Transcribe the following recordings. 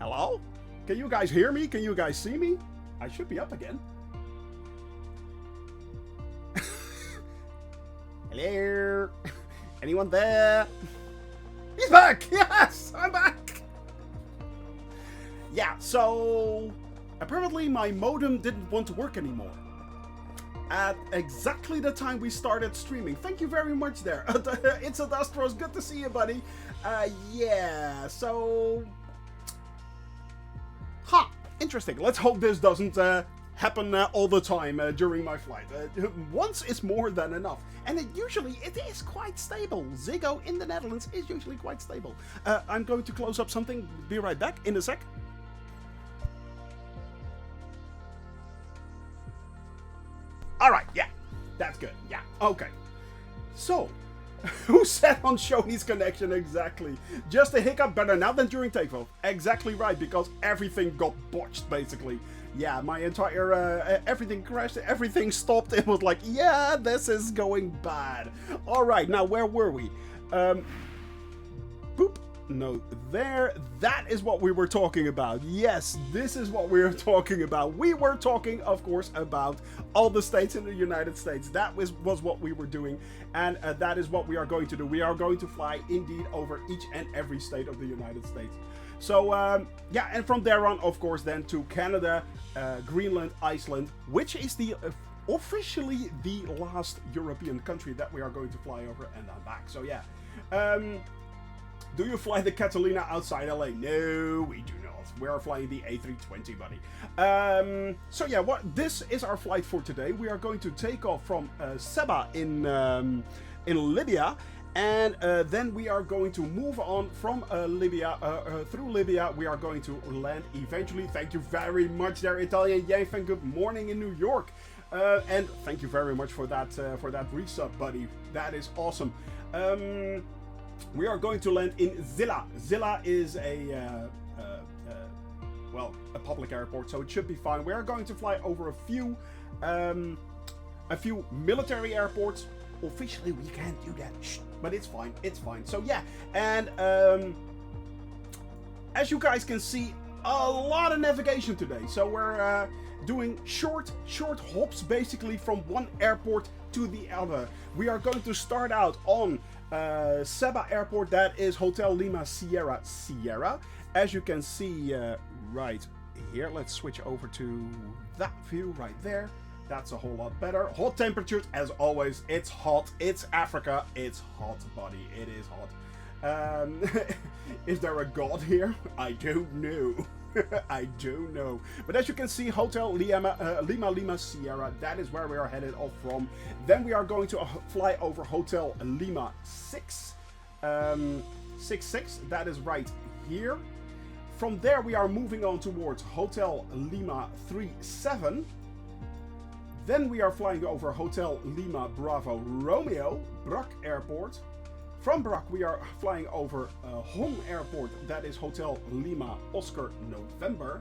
Hello? Can you guys hear me? Can you guys see me? I should be up again. Hello? Anyone there? He's back! Yes! I'm back! Yeah, so... apparently my modem didn't want to work anymore. At exactly the time we started streaming. Thank you very much there. It's a Dustros. Good to see you, buddy. Yeah, so... Huh, interesting. Let's hope this doesn't happen all the time during my flight. Once is more than enough. And it is quite stable. Ziggo in the Netherlands is usually quite stable. I'm going to close up something. Be right back in a sec. Alright, yeah. That's good. Yeah, okay. So, who said on Shoney's connection exactly? Just a hiccup, better now than during takeoff. Exactly right, because everything got botched, basically. Yeah, my entire, everything crashed, everything stopped. It was like, yeah, this is going bad. Alright, now where were we? Boop. No, there. That is what we were talking about. Yes, this is what we were talking about. We were talking, of course, about all the states in the United States. That was what we were doing, and that is what we are going to do. We are going to fly, indeed, over each and every state of the United States. So, yeah, and from there on, of course, then to Canada, Greenland, Iceland, which is the... officially the last European country that we are going to fly over, and then back. So, yeah. Do you fly the Catalina outside LA? No, we do not. We are flying the A320, buddy. So yeah, this is our flight for today. We are going to take off from Sebha in Libya, and then we are going to move on from Libya, through Libya. We are going to land eventually. Thank you very much there, Italian Yank, and good morning in New York. And thank you very much for that resub, buddy. That is awesome. We are going to land in Zillah. Zillah is a public airport, so it should be fine. We are going to fly over a few military airports. Officially, we can't do that, but it's fine. It's fine. So yeah, and as you guys can see, a lot of navigation today. So we're doing short hops, basically from one airport to the other. We are going to start out on Sebha Airport. That is Hotel Lima Sierra Sierra. As you can see right here, let's switch over to that view right there. That's a whole lot better. Hot temperatures, as always. It's hot. It's Africa. It's hot, buddy. It is hot. Is there a god here? I don't know. I don't know. But as you can see, Hotel Lima Sierra, that is where we are headed off from. Then we are going to fly over Hotel Lima 66. That is right here. From there, we are moving on towards Hotel Lima 37. Then we are flying over Hotel Lima Bravo Romeo, Brak Airport. From Brak, we are flying over Hong Airport, that is Hotel Lima Oscar November.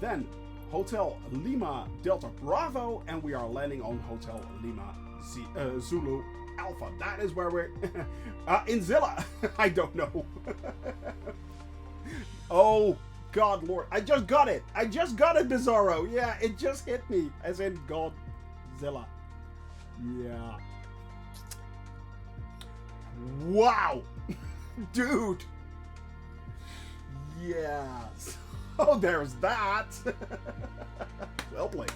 Then Hotel Lima Delta Bravo, and we are landing on Hotel Lima Zulu Alpha. That is where we're in Zillah. I don't know. Oh, God, Lord. I just got it. Bizarro. Yeah, it just hit me. As in Godzilla. Yeah. Wow. Dude. Yes. Oh, there's that. Well played.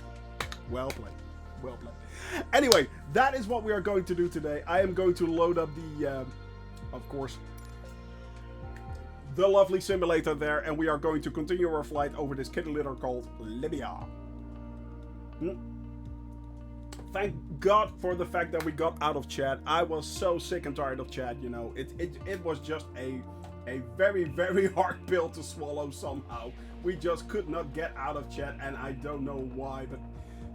Well played. Well played. Anyway, that is what we are going to do today. I am going to load up the, of course, the lovely simulator there, and we are going to continue our flight over this kitty litter called Libya. Thank God for the fact that we got out of chat. I was so sick and tired of chat, you know. It was just a very, very hard pill to swallow somehow. We just could not get out of chat, and I don't know why, but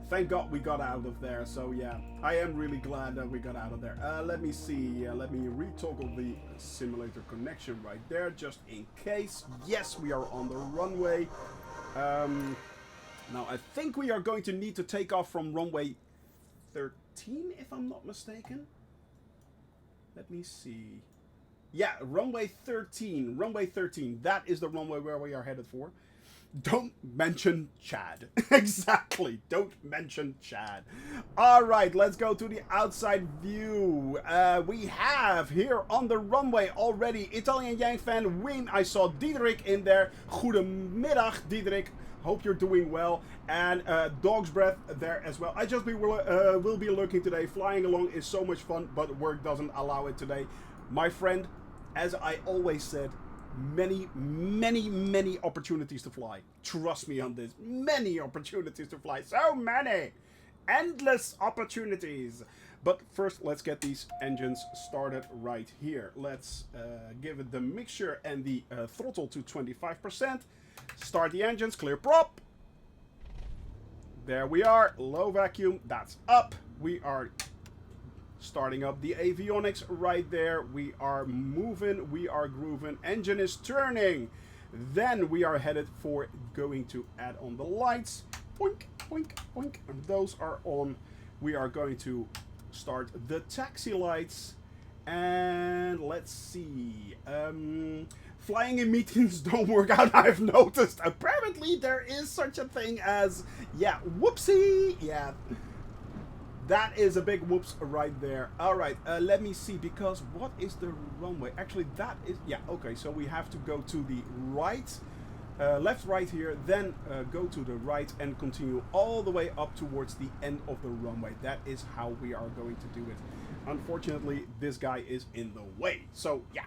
thank God we got out of there. So yeah, I am really glad that we got out of there. Let me see. Let me retoggle the simulator connection right there, just in case. Yes, we are on the runway. Now, I think we are going to need to take off from runway 13, if I'm not mistaken. Let me see. Yeah, runway 13. Runway 13. That is the runway where we are headed for. Don't mention Chad. Exactly. Don't mention Chad. All right, let's go to the outside view. We have here on the runway already Italian Yang fan Wim. I saw Diederik in there. Goedemiddag, Diederik. Hope you're doing well. And Dog's Breath there as well. I just will be looking today. Flying along is so much fun, but work doesn't allow it today. My friend, as I always said, many opportunities to fly. Trust me on this. Many opportunities to fly. So many. Endless opportunities. But first, let's get these engines started right here. Let's give it the mixture and the throttle to 25%. Start the engines. Clear prop. There we are. Low vacuum. That's up. We are starting up the avionics right there. We are moving, we are grooving. Engine is turning. Then we are headed for going to add on the lights. Boink, boink, boink. And those are on. We are going to start the taxi lights. And let's see. Flying in meetings don't work out, I've noticed. Apparently there is such a thing as, yeah, whoopsie. Yeah. That is a big whoops right there. All right, let me see, because what is the runway? Actually, that is, yeah, okay, so we have to go to the right, left, right here, then go to the right and continue all the way up towards the end of the runway. That is how we are going to do it. Unfortunately, this guy is in the way, so yeah.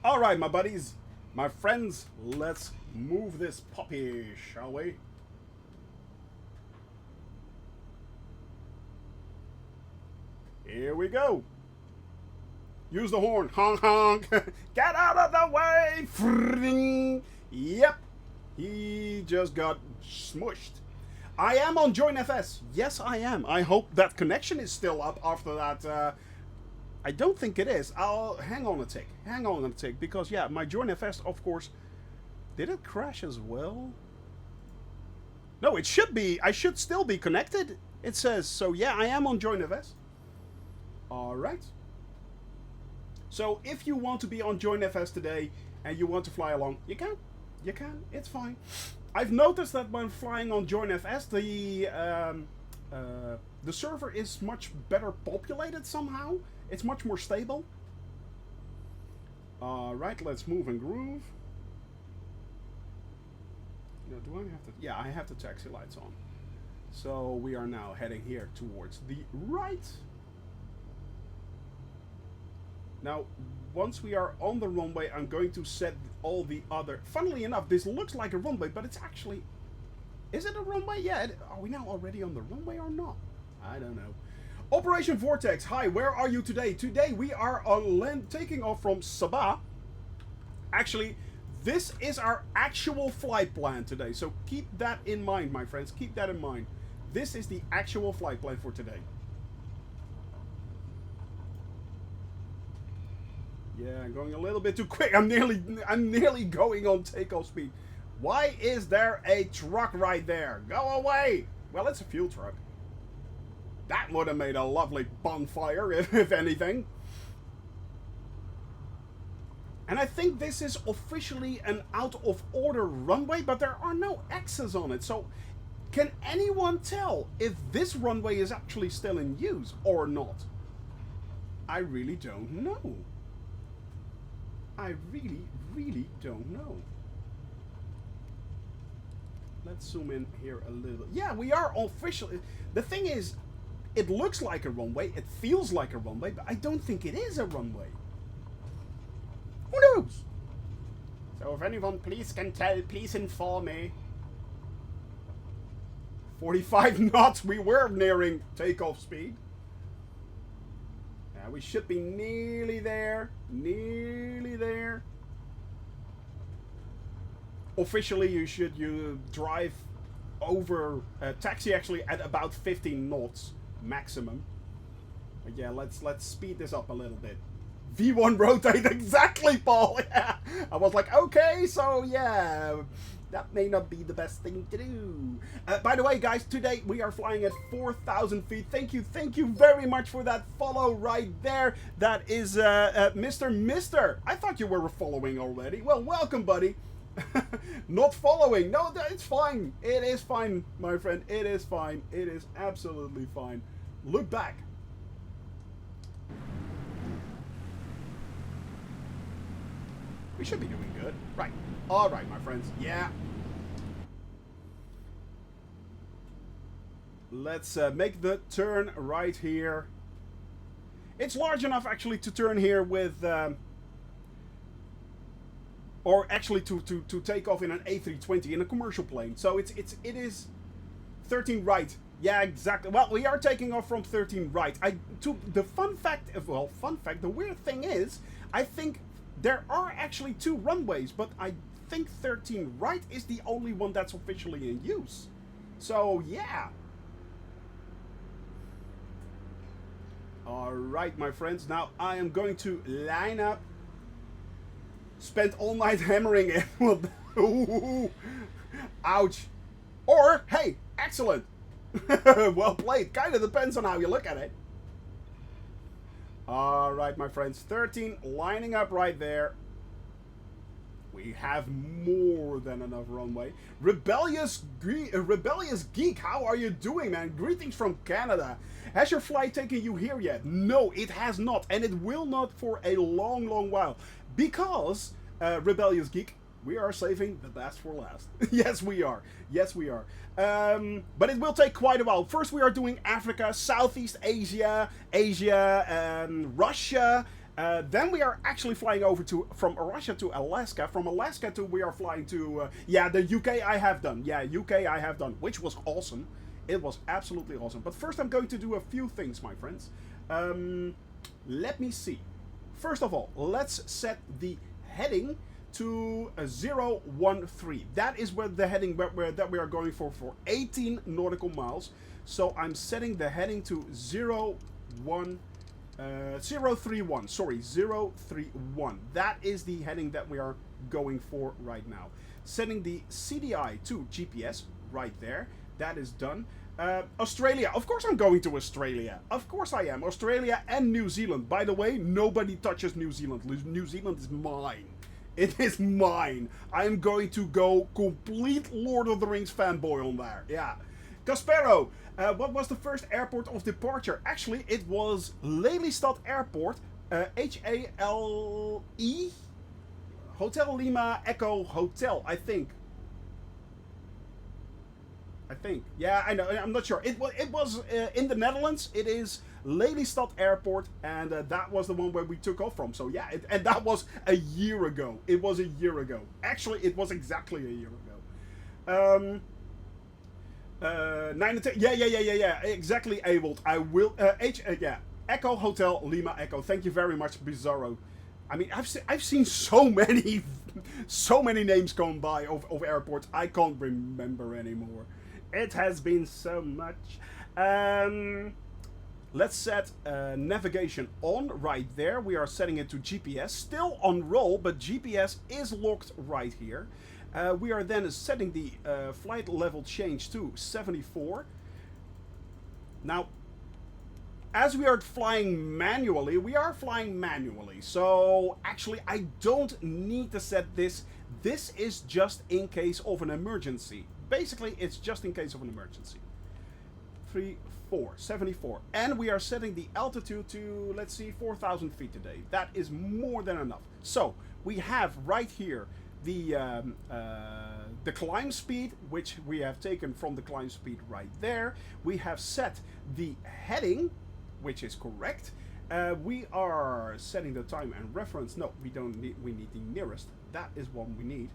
All right, my buddies, my friends, let's move this puppy, shall we? Here we go. Use the horn. Honk, honk. Get out of the way. Fring. Yep. He just got smushed. I am on Join FS. Yes, I am. I hope that connection is still up after that. I don't think it is. I'll hang on a tick. Hang on a tick. Because, yeah, my Join FS, of course, did it crash as well? No, it should be. I should still be connected. It says. So, yeah, I am on Join FS. Alright. So if you want to be on Join FS today and you want to fly along, you can. You can. It's fine. I've noticed that when flying on Join FS, the server is much better populated somehow. It's much more stable. Alright, let's move and groove. Now, do I have to? Yeah, I have the taxi lights on. So we are now heading here towards the right. Now, once we are on the runway, I'm going to set all the other... Funnily enough, this looks like a runway, but it's actually... Is it a runway? Yeah. Are we now already on the runway or not? I don't know. Operation Vortex. Hi, where are you today? Today we are on land, taking off from Sebha. Actually, this is our actual flight plan today. So keep that in mind, my friends. Keep that in mind. This is the actual flight plan for today. Yeah, I'm going a little bit too quick. I'm nearly going on takeoff speed. Why is there a truck right there? Go away! Well, it's a fuel truck. That would have made a lovely bonfire, if anything. And I think this is officially an out-of-order runway, but there are no X's on it. So, can anyone tell if this runway is actually still in use or not? I really don't know. I really don't know. Let's zoom in here a little. Yeah, we are officially... The thing is, it looks like a runway, it feels like a runway, but I don't think it is a runway. Who knows? So if anyone can tell, please inform me. 45 knots, we were nearing takeoff speed. We should be nearly there. Nearly there. Officially, you drive over taxi actually at about 15 knots maximum. But yeah, let's speed this up a little bit. V1 rotate, exactly, Paul. Yeah. I was like, okay, so yeah, That may not be the best thing to do. By the way, guys, today we are flying at 4,000 feet. Thank you very much for that follow right there. That is Mr. I thought you were following already. Well, welcome, buddy. Not following. No, it's fine. It is fine, my friend. It is fine. It is absolutely fine. Look back. We should be doing good. Right. All right, my friends. Yeah. Let's make the turn right here. It's large enough actually to turn here with... or actually to take off in an A320 in a commercial plane. So it is 13 right. Yeah, exactly. Well, we are taking off from 13 right. The weird thing is, I think there are actually 2 runways, but I think 13 right is the only one that's officially in use. So, yeah. Alright, my friends. Now, I am going to line up. Spent all night hammering it. Ooh, ouch. Or, hey, excellent. Well played. Kind of depends on how you look at it. Alright, my friends. 13 lining up right there. We have more than enough runway. Rebellious Geek, how are you doing, man? Greetings from Canada. Has your flight taken you here yet? No, it has not. And it will not for a long, long while. Because, Rebellious Geek, we are saving the best for last. Yes, we are. Yes, we are. But it will take quite a while. First, we are doing Africa, Southeast Asia, Russia. Then we are actually flying over from Russia to Alaska. From Alaska we are flying to, yeah, the UK I have done. Yeah, UK I have done, which was awesome. It was absolutely awesome. But first I'm going to do a few things, my friends. Let me see. First of all, let's set the heading to 013. That is where the heading that we are going for 18 nautical miles. So I'm setting the heading to 031. Sorry, 031. That is the heading that we are going for right now. Setting the CDI to GPS right there. That is done. Australia. Of course I'm going to Australia. Of course I am. Australia and New Zealand. By the way, nobody touches New Zealand. New Zealand is mine. It is mine. I'm going to go complete Lord of the Rings fanboy on there. Yeah. Caspero, what was the first airport of departure? Actually, it was Lelystad Airport, HALE, Hotel Lima Echo Hotel, I think. Yeah, I know. I'm not sure. It was in the Netherlands. It is Lelystad Airport, and that was the one where we took off from. So yeah, and that was a year ago. It was a year ago. Actually, it was exactly a year ago. 9 and 10. Yeah. Exactly, Avold. I will. Yeah. Echo Hotel Lima Echo. Thank you very much, Bizarro. I mean, I've seen so many names come by of airports. I can't remember anymore. It has been so much. Let's set navigation on right there. We are setting it to GPS. Still on roll, but GPS is locked right here. We are then setting the flight level change to 74. Now, as we are flying manually, So, actually, I don't need to set this. This is just in case of an emergency. Basically, it's just in case of an emergency. 74. And we are setting the altitude to, let's see, 4,000 feet today. That is more than enough. So, we have right here the climb speed, which we have taken from the climb speed right there. We have set the heading, which is correct. We are setting the time and reference. No, we don't need. We need the nearest. That is what we need.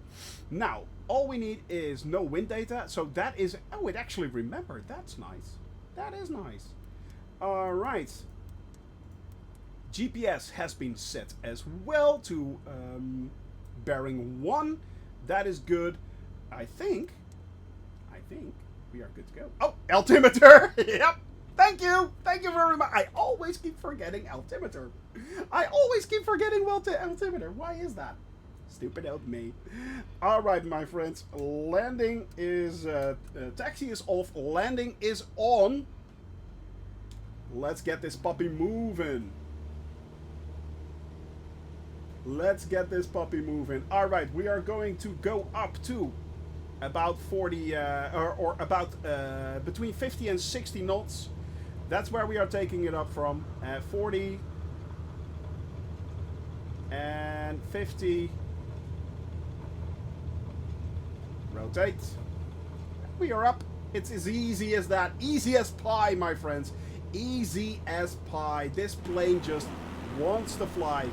Now, all we need is no wind data. So that is. Oh, it actually remembered. That's nice. That is nice. All right. GPS has been set as well to bearing 1. That is good. I think we are good to go. Oh, altimeter. Yep. Thank you very much. I always keep forgetting altimeter. Altimeter. Why is that? Stupid of me. All right, my friends. Landing is... taxi is off. Landing is on. Let's get this puppy moving. Let's get this puppy moving. All right, we are going to go up to about 40... or about between 50 and 60 knots. That's where we are taking it up from. 40... and 50. Rotate. We are up. It's as easy as that. Easy as pie, my friends. Easy as pie. This plane just wants to fly.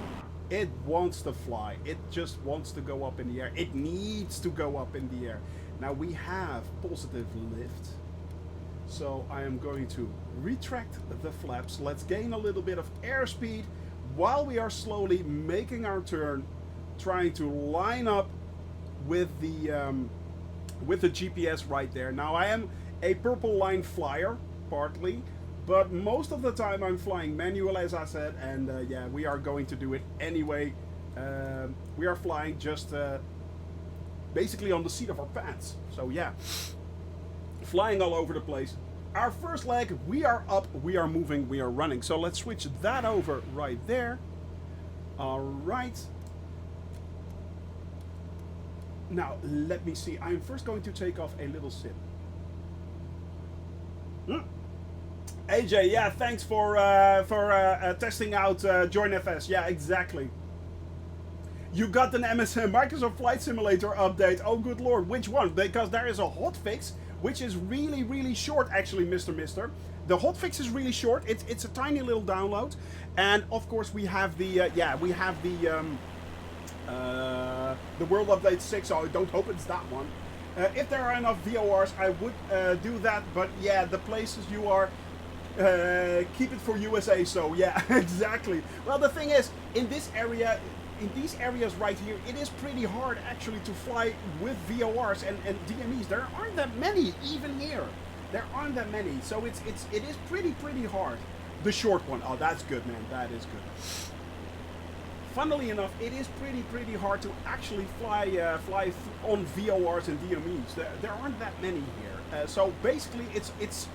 It wants to fly. It just wants to go up in the air. It needs to go up in the air. Now we have positive lift. So I am going to retract the flaps. Let's gain a little bit of airspeed while we are slowly making our turn, trying to line up with the GPS right there. Now I am a purple line flyer, partly, but most of the time I'm flying manual, as I said, and yeah, we are going to do it anyway. We are flying just basically on the seat of our pants. So yeah, flying all over the place. Our first leg, we are up, we are moving, we are running. So let's switch that over right there. All right. Now, let me see. I'm first going to take off a little sip. AJ, yeah, thanks for testing out JoinFS. Yeah, exactly. You got an MSM Microsoft Flight Simulator update. Oh, good lord. Which one? Because there is a hotfix, which is really, really short, actually, Mister. The hotfix is really short. It's a tiny little download. And, of course, we have the, the World Update 6, so I don't hope it's that one. If there are enough VORs, I would do that, but yeah, the places you are, keep it for USA, so yeah, exactly. Well, the thing is, in this area, in these areas right here, it is pretty hard actually to fly with VORs and DMEs. There aren't that many, even here. There aren't that many, so it is pretty hard. The short one, oh, that's good, man, that is good. Funnily enough, it is pretty hard to actually fly on VORs and DMEs. There aren't that many here. So basically, it's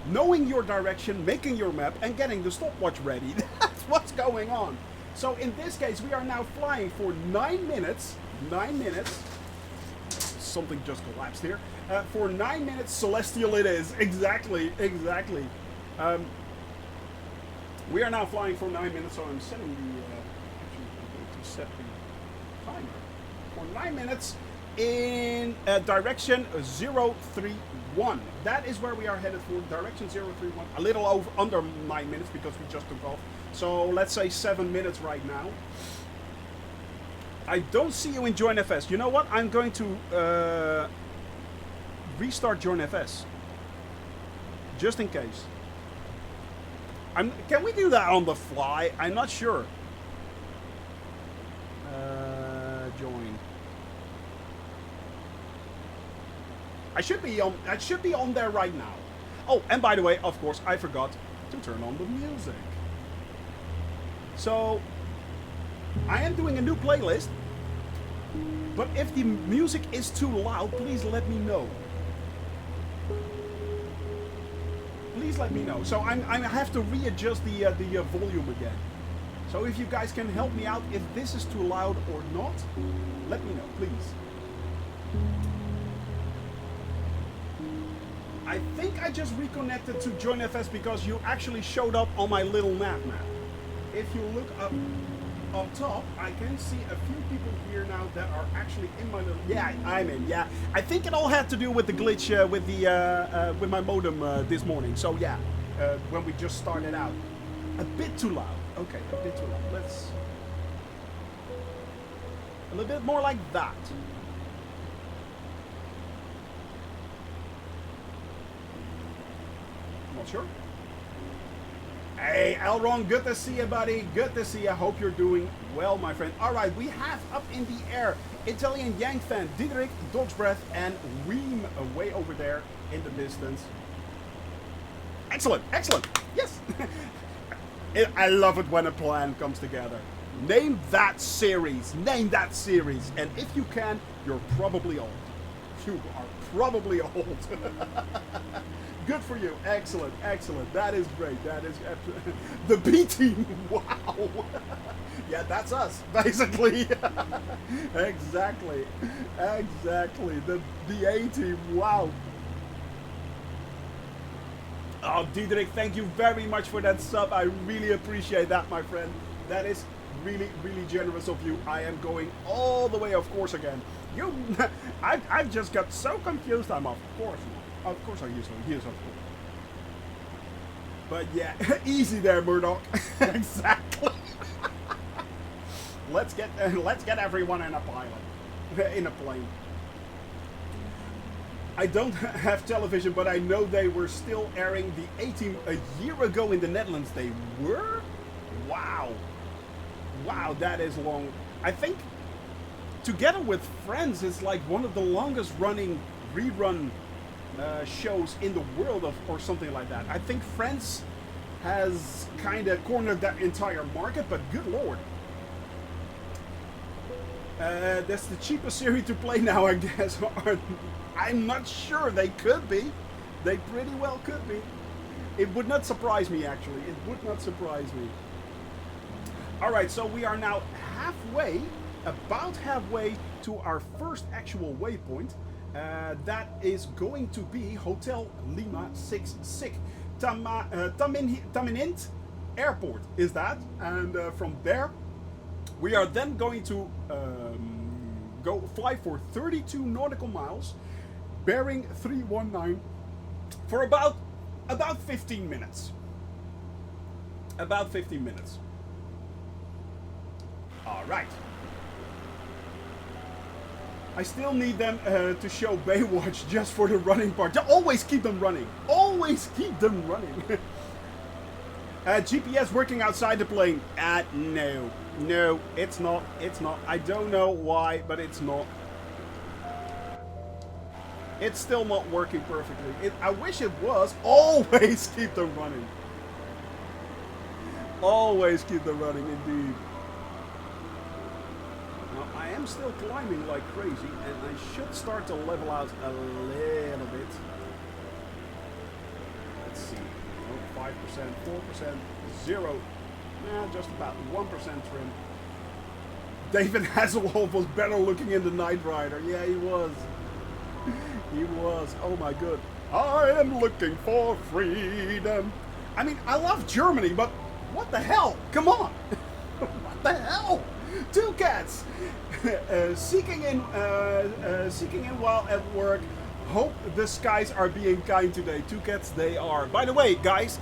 knowing your direction, making your map, and getting the stopwatch ready. That's what's going on. So in this case, we are now flying for 9 minutes. 9 minutes. Something just collapsed here. For 9 minutes, celestial it is. Exactly. We are now flying for 9 minutes, so I'm setting the, actually I'm going to set the timer for 9 minutes in direction 031. That is where we are headed for, direction 031. A little under 9 minutes because we just took off. So let's say 7 minutes right now. I don't see you in JoinFS. You know what? I'm going to restart JoinFS. Just in case. Can we do that on the fly? I'm not sure. Join. I should be on there right now. Oh, and by the way, of course, I forgot to turn on the music. So I am doing a new playlist. But if the music is too loud, please let me know. Please let me know. So I have to readjust the volume again. So if you guys can help me out, if this is too loud or not, let me know, please. I think I just reconnected to JoinFS because you actually showed up on my little map. If you look up top, I can see a few people here now that are actually in my little... Yeah, I'm in, yeah. I think it all had to do with the glitch with my modem this morning. So yeah, when we just started out. A bit too loud. Okay, a bit too loud. Let's... A little bit more like that. Not sure. Hey, Elron, good to see you, buddy. Good to see you. Hope you're doing well, my friend. All right, we have up in the air Italian Yank fan, Diederik, Dog's Breath, and Reem way over there in the distance. Excellent, excellent. Yes. I love it when a plan comes together. Name that series. Name that series. And if you can, you're probably old. You are probably old. Good for you. Excellent. Excellent. That is great. That is the B team. Wow. Yeah, that's us, basically. Exactly. Exactly. The A team. Wow. Oh, Diederik, thank you very much for that sub. I really appreciate that, my friend. That is really, really generous of you. I am going all the way, of course, again. I just got so confused. I'm of course not. Of course I use them. Yes, of course. But yeah, easy there, Murdoch. Exactly. Let's get everyone in a pilot, in a plane. I don't have television, but I know they were still airing the A-Team a year ago in the Netherlands. They were? Wow. Wow, that is long. I think Together with Friends is like one of the longest running rerun shows in the world or something like that. I think Friends has kind of cornered that entire market, but good lord. That's the cheapest series to play now, I guess. I'm not sure. They could be. They pretty well could be. It would not surprise me, actually. It would not surprise me. Alright, so we are now about halfway to our first actual waypoint. That is going to be Hotel Lima 66. Taminint Airport is that. And from there, we are then going to go fly for 32 nautical miles, bearing 319, for about 15 minutes. About 15 minutes. All right. I still need them to show Baywatch just for the running part. Always keep them running. Always keep them running. GPS working outside the plane. No. No, it's not. It's not. I don't know why, but it's not. It's still not working perfectly. I wish it was. Always keep them running. Always keep them running, indeed. Now, I am still climbing like crazy, and I should start to level out a little bit. Let's see. 5%, 4%, 0. Just about 1% trim. David Hasselhoff was better looking in the Knight Rider. Yeah, he was. He was. Oh my god. I am looking for freedom. I mean, I love Germany, but what the hell? Come on. What the hell? Two cats seeking in while at work. Hope the skies are being kind today. Two Cats they are. By the way, guys,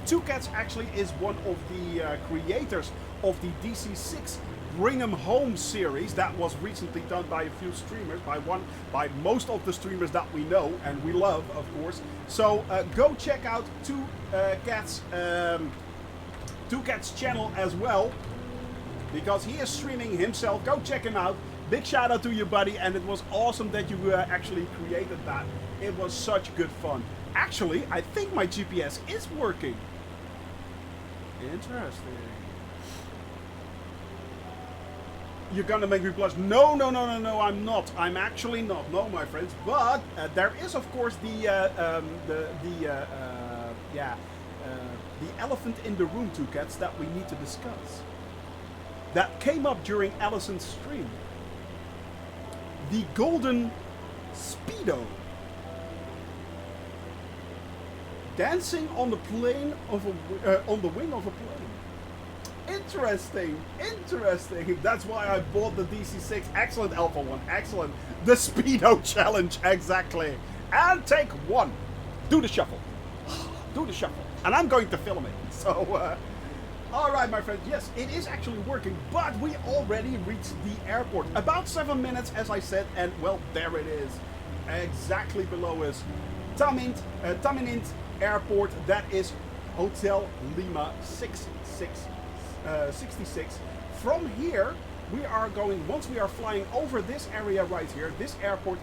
Two Cats actually is one of the creators of the DC6 Bring 'em Home series that was recently done by a few streamers, by most of the streamers that we know and we love, of course. So go check out Two Cats channel as well, because he is streaming himself. Go check him out. Big shout out to you, buddy, and it was awesome that you actually created that. It was such good fun. Actually, I think my GPS is working. Interesting. You're gonna make me blush. No, I'm not. I'm actually not. No, my friends. But there is, of course, the elephant in the room, Two Cats, that we need to discuss. That came up during Allison's stream. The golden Speedo. Dancing on the plane of on the wing of a plane. Interesting, interesting. That's why I bought the DC6. Excellent Alpha one, excellent. The Speedo challenge, exactly. And take one. Do the shuffle. Do the shuffle. And I'm going to film it. So, alright, my friends, yes, it is actually working, but we already reached the airport. About 7 minutes, as I said, and well, there it is. Exactly below us. Taminint Airport, that is Hotel Lima 66. From here, we are going, once we are flying over this area right here, this airport,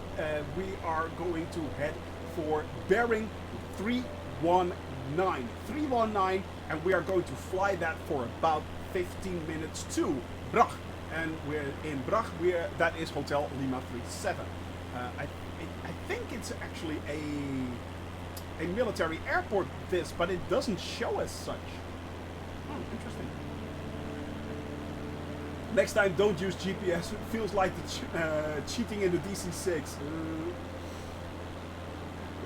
we are going to head for bearing 319, and we are going to fly that for about 15 minutes to Brach. And we're in Brach, that is Hotel Lima 37. I think it's actually a military airport, but it doesn't show as such. Oh, interesting. Next time, don't use GPS. It feels like cheating in the DC-6.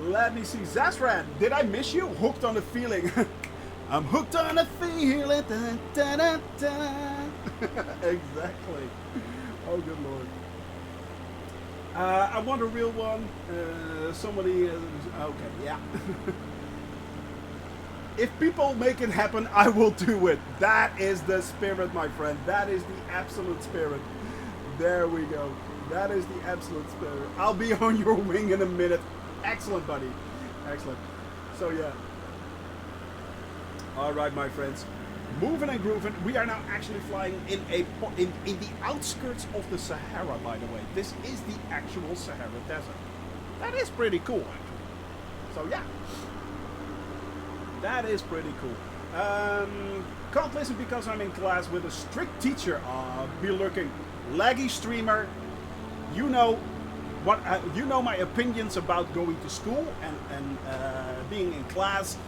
Let me see. Zasran, did I miss you? Hooked on a feeling. I'm hooked on a feeling. Dun, dun, dun, dun. Exactly. Oh, good lord. I want a real one. Somebody. Okay, yeah. If people make it happen, I will do it. That is the spirit, my friend. That is the absolute spirit. There we go. That is the absolute spirit. I'll be on your wing in a minute. Excellent, buddy. Excellent. So, yeah. All right, my friends. Moving and grooving. We are now actually flying in the outskirts of the Sahara, by the way. This is the actual Sahara Desert. That is pretty cool, actually. So, yeah. That is pretty cool. Can't listen because I'm in class with a strict teacher. Be looking. Laggy streamer. You know what? You know my opinions about going to school and being in class.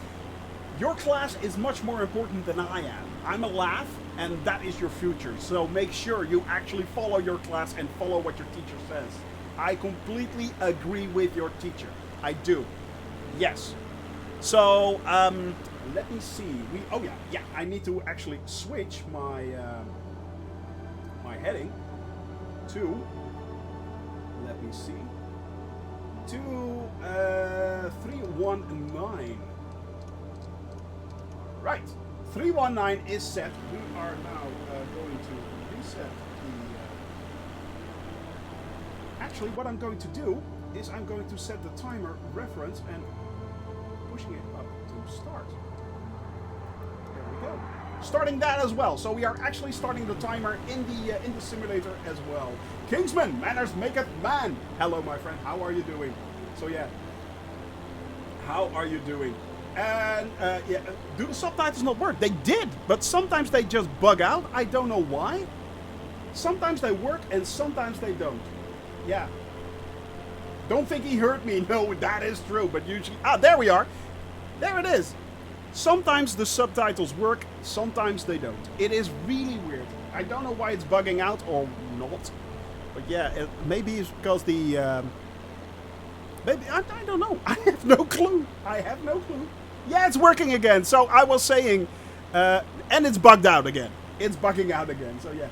Your class is much more important than I am. I'm a laugh, and that is your future. So make sure you actually follow your class and follow what your teacher says. I completely agree with your teacher. I do. Yes. So let me see. Yeah. I need to actually switch my my heading to. Let me see. To 319. Right, 319 is set. We are now going to reset the... Actually, what I'm going to do is I'm going to set the timer reference and pushing it up to start. There we go. Starting that as well. So we are actually starting the timer in the simulator as well. Kingsman, manners maketh man. Hello, my friend. How are you doing? So yeah. How are you doing? And yeah, do the subtitles not work? They did, but sometimes they just bug out. I don't know why. Sometimes they work and sometimes they don't. Yeah. Don't think he heard me. No, that is true. But usually, there we are. There it is. Sometimes the subtitles work, sometimes they don't. It is really weird. I don't know why it's bugging out or not. But yeah, maybe it's because the... maybe, I don't know. I have no clue. I have no clue. Yeah, it's working again. So I was saying... and it's bugged out again. It's bugging out again. So yeah.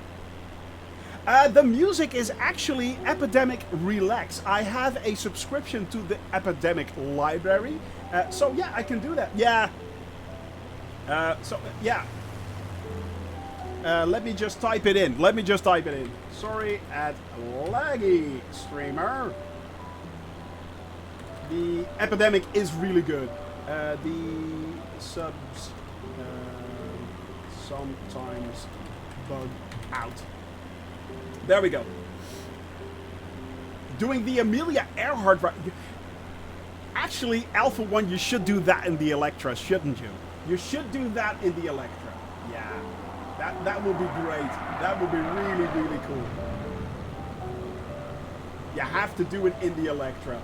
The music is actually Epidemic Relax. I have a subscription to the Epidemic library. So yeah, I can do that. Yeah. Yeah. Let me just type it in. Sorry, at laggy streamer. The Epidemic is really good. The subs sometimes bug out. There we go. Doing the Amelia Earhart. Actually, Alpha 1, you should do that in the Electra, shouldn't you? You should do that in the Electra. Yeah. That would be great. That would be really, really cool. You have to do it in the Electra.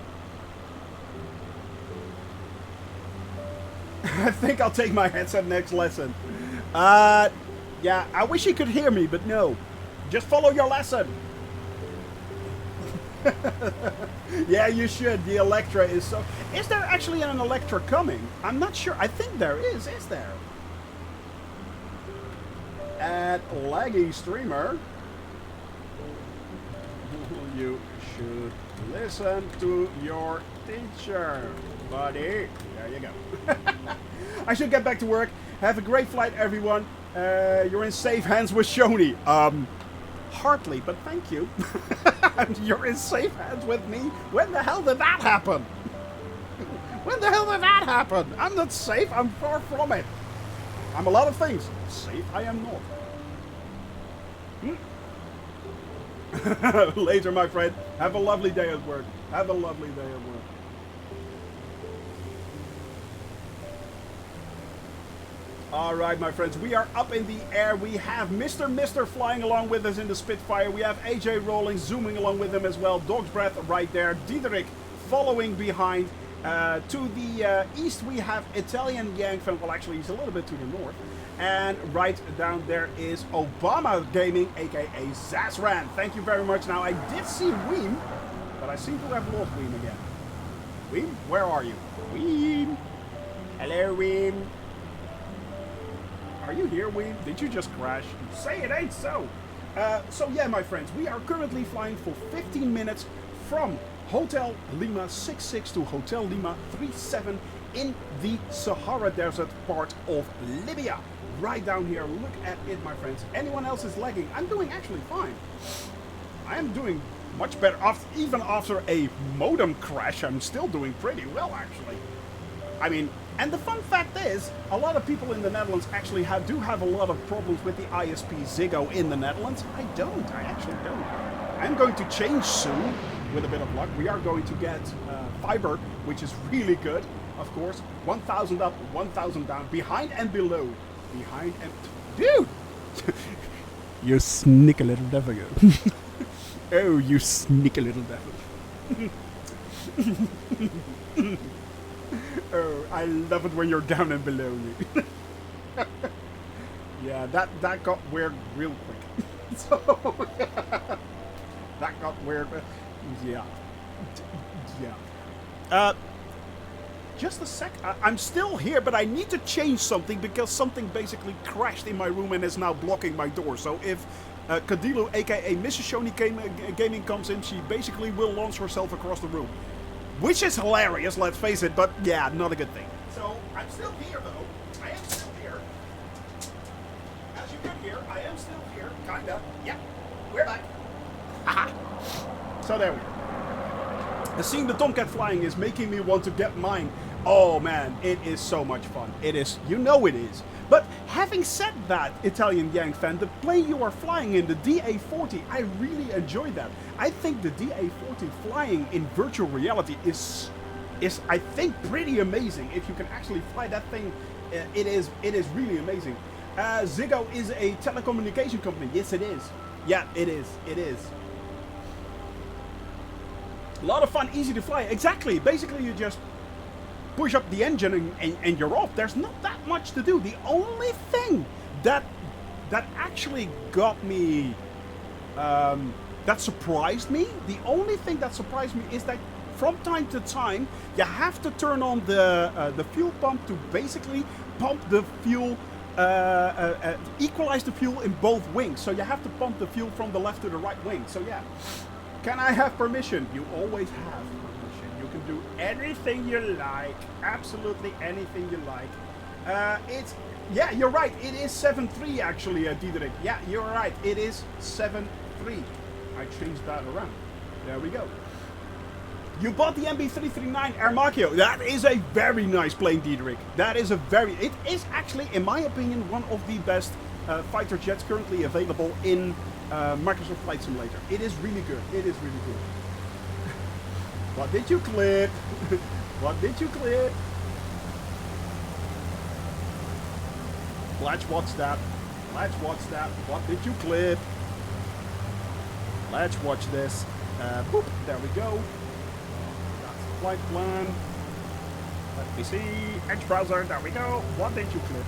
I think I'll take my headset next lesson. Yeah, I wish you could hear me, but no. Just follow your lesson. Yeah, you should. The Electra is so... Is there actually an Electra coming? I'm not sure. I think there is. Is there? At laggy streamer. You should listen to your teacher, buddy. There you go. I should get back to work. Have a great flight, everyone. You're in safe hands with Shoni. Hardly, but thank you. You're in safe hands with me. When the hell did that happen? When the hell did that happen? I'm not safe. I'm far from it. I'm a lot of things. Safe, I am not. Later, my friend. Have a lovely day at work. Have a lovely day at work. All right, my friends, we are up in the air. We have Mr. flying along with us in the Spitfire. We have AJ rolling, zooming along with him as well. Dog's Breath right there. Diederik following behind. To the east, we have Italian Yangfan. Well, actually, he's a little bit to the north. And right down there is Obama Gaming, aka Zazran. Thank you very much. Now, I did see Weem, but I seem to have lost Weem again. Weem, where are you? Weem. Hello, Weem. Are you here, Weem? Did you just crash? Say it ain't so. So yeah, my friends, we are currently flying for 15 minutes from Hotel Lima 66 to Hotel Lima 37 in the Sahara Desert part of Libya. Right down here, look at it, my friends. Anyone else is lagging? I'm doing actually fine. I am doing much better. Even after a modem crash, I'm still doing pretty well, actually. I mean, and the fun fact is, a lot of people in the Netherlands actually do have a lot of problems with the ISP Ziggo in the Netherlands. I don't. I actually don't. I'm going to change soon, with a bit of luck. We are going to get fiber, which is really good, of course. 1,000 up, 1,000 down, behind and below. Behind and... Dude! You sneaky little devil. Oh, you sneaky little devil. Oh, I love it when you're down and below me. Yeah, that got weird real quick. So, that got weird. Yeah. Yeah. Just a sec. I'm still here, but I need to change something because something basically crashed in my room and is now blocking my door. So if Kadilu, aka Mrs. Shoni Gaming, comes in, she basically will launch herself across the room. Which is hilarious, let's face it, but yeah, not a good thing. So, I'm still here, though. I am still here. As you can hear, I am still here. Kinda. Yeah. We're back. Haha. So there we go. Seeing the Tomcat flying is making me want to get mine. Oh man, it is so much fun. It is. You know it is. But having said that, Italian Yang fan, the plane you are flying in, the DA-40, I really enjoyed that. I think the DA-40 flying in virtual reality is I think pretty amazing. If you can actually fly that thing, it is really amazing. Ziggo is a telecommunication company. Yes, it is. Yeah, it is. It is. A lot of fun, easy to fly. Exactly. Basically, you just push up the engine and you're off. There's not that much to do. The only thing that actually got me, that surprised me, the only thing that surprised me is that from time to time, you have to turn on the fuel pump to basically pump the fuel, equalize the fuel in both wings. So you have to pump the fuel from the left to the right wing. So yeah. Can I have permission? You always have permission. You can do anything you like. Absolutely anything you like. Yeah, you're right. It is 7.3 actually, Diederik. Yeah, you're right. It is 7.3. I changed that around. There we go. You bought the MB339 Air Machio. That is a very nice plane, Diederik. That is it is actually, in my opinion, one of the best fighter jets currently available in Microsoft Flight Simulator. It is really good. It is really good. What did you clip? What did you clip? Let's watch that. Let's watch that. What did you clip? Let's watch this. Boop. There we go. That's the flight plan. Let me see. Edge browser. There we go. What did you clip?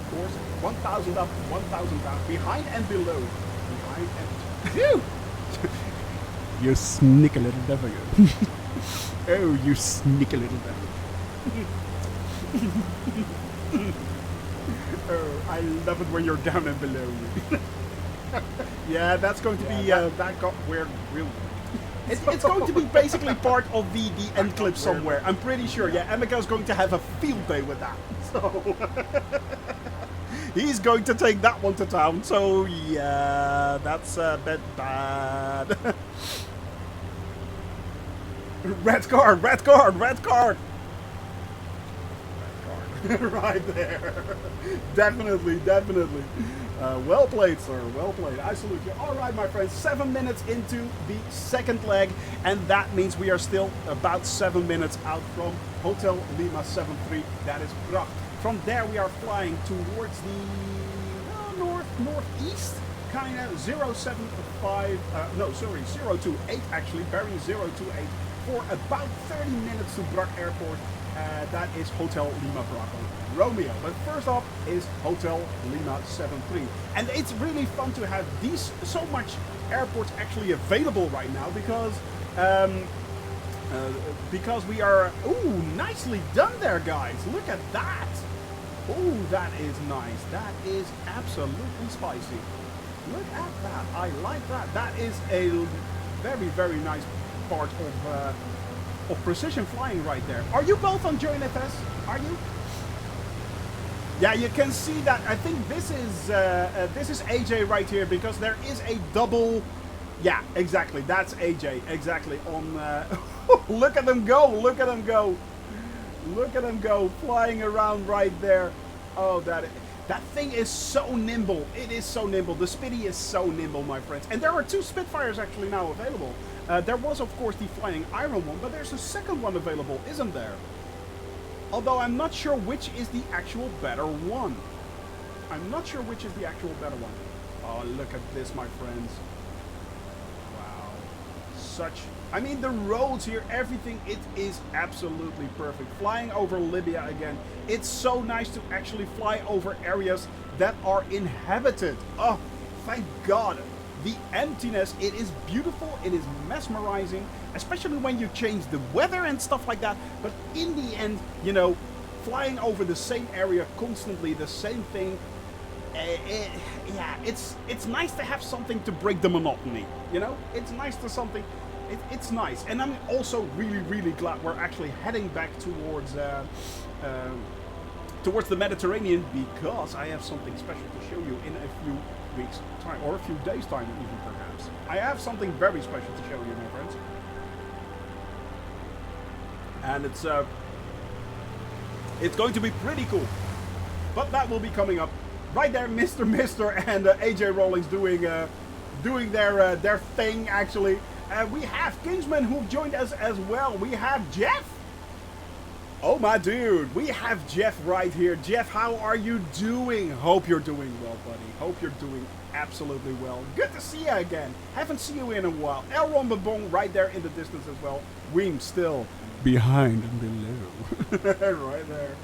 Of course, 1,000 up, 1,000 down, behind and below. Behind and... Phew! You sneaky little devil. Oh, you sneaky little devil. Oh, I love it when you're down and below me. Yeah, that's going to be, that got weird real quick. It's going to be basically part of the end clip somewhere. I'm pretty sure. Yeah, Emika's going to have a field day with that. So he's going to take that one to town. So yeah, that's a bit bad. Red card, red card, red card. Red card. Right there. Definitely, definitely. Well played, sir. Well played. I salute you. All right, my friends. 7 minutes into the second leg, and that means we are still about 7 minutes out from Hotel Lima 73, that is Prague. From there we are flying towards the northeast, kind of 075, no, sorry, 028 actually, bearing 028 for about 30 minutes to Prague Airport. That is Hotel Lima Bravo Romeo. But first up is Hotel Lima 73. And it's really fun to have these so much airports actually available right now because we are... Ooh, nicely done there, guys. Look at that. Ooh, that is nice. That is absolutely spicy. Look at that. I like that. That is a very, very nice part of precision flying right there. Are you both on Join FS? Are you? Yeah, you can see that. I think this is AJ right here because there is a double. Yeah, exactly. That's AJ. Exactly. On. Look at them go! Look at them go! Look at them go! Flying around right there. Oh, that thing is so nimble. It is so nimble. The Spitty is so nimble, my friends. And there are 2 Spitfires actually now available. There was, of course, the Flying Iron one, but there's a second one available, isn't there? Although I'm not sure which is the actual better one. I'm not sure which is the actual better one. Oh, look at this, my friends. Wow. I mean, the roads here, everything, it is absolutely perfect. Flying over Libya again. It's so nice to actually fly over areas that are inhabited. Oh, thank God. The emptiness, it is beautiful, it is mesmerizing, especially when you change the weather and stuff like that. But in the end, you know, flying over the same area constantly, the same thing, yeah, it's nice to have something to break the monotony, you know? It's nice to something, it's nice. And I'm also really, really glad we're actually heading back towards the Mediterranean, because I have something special to show you in a few weeks time, or a few days time even, perhaps. I have something very special to show you, my friends. And it's going to be pretty cool. But that will be coming up. Right there, Mr. and AJ Rawlings doing their thing, actually. We have Kingsman who joined us as well. We have Jeff. Oh my dude, we have Jeff right here. Jeff, how are you doing? Hope you're doing well, buddy. Hope you're doing absolutely well. Good to see you again. Haven't seen you in a while. El Rombabong right there in the distance as well. Weem still behind and below. Right there.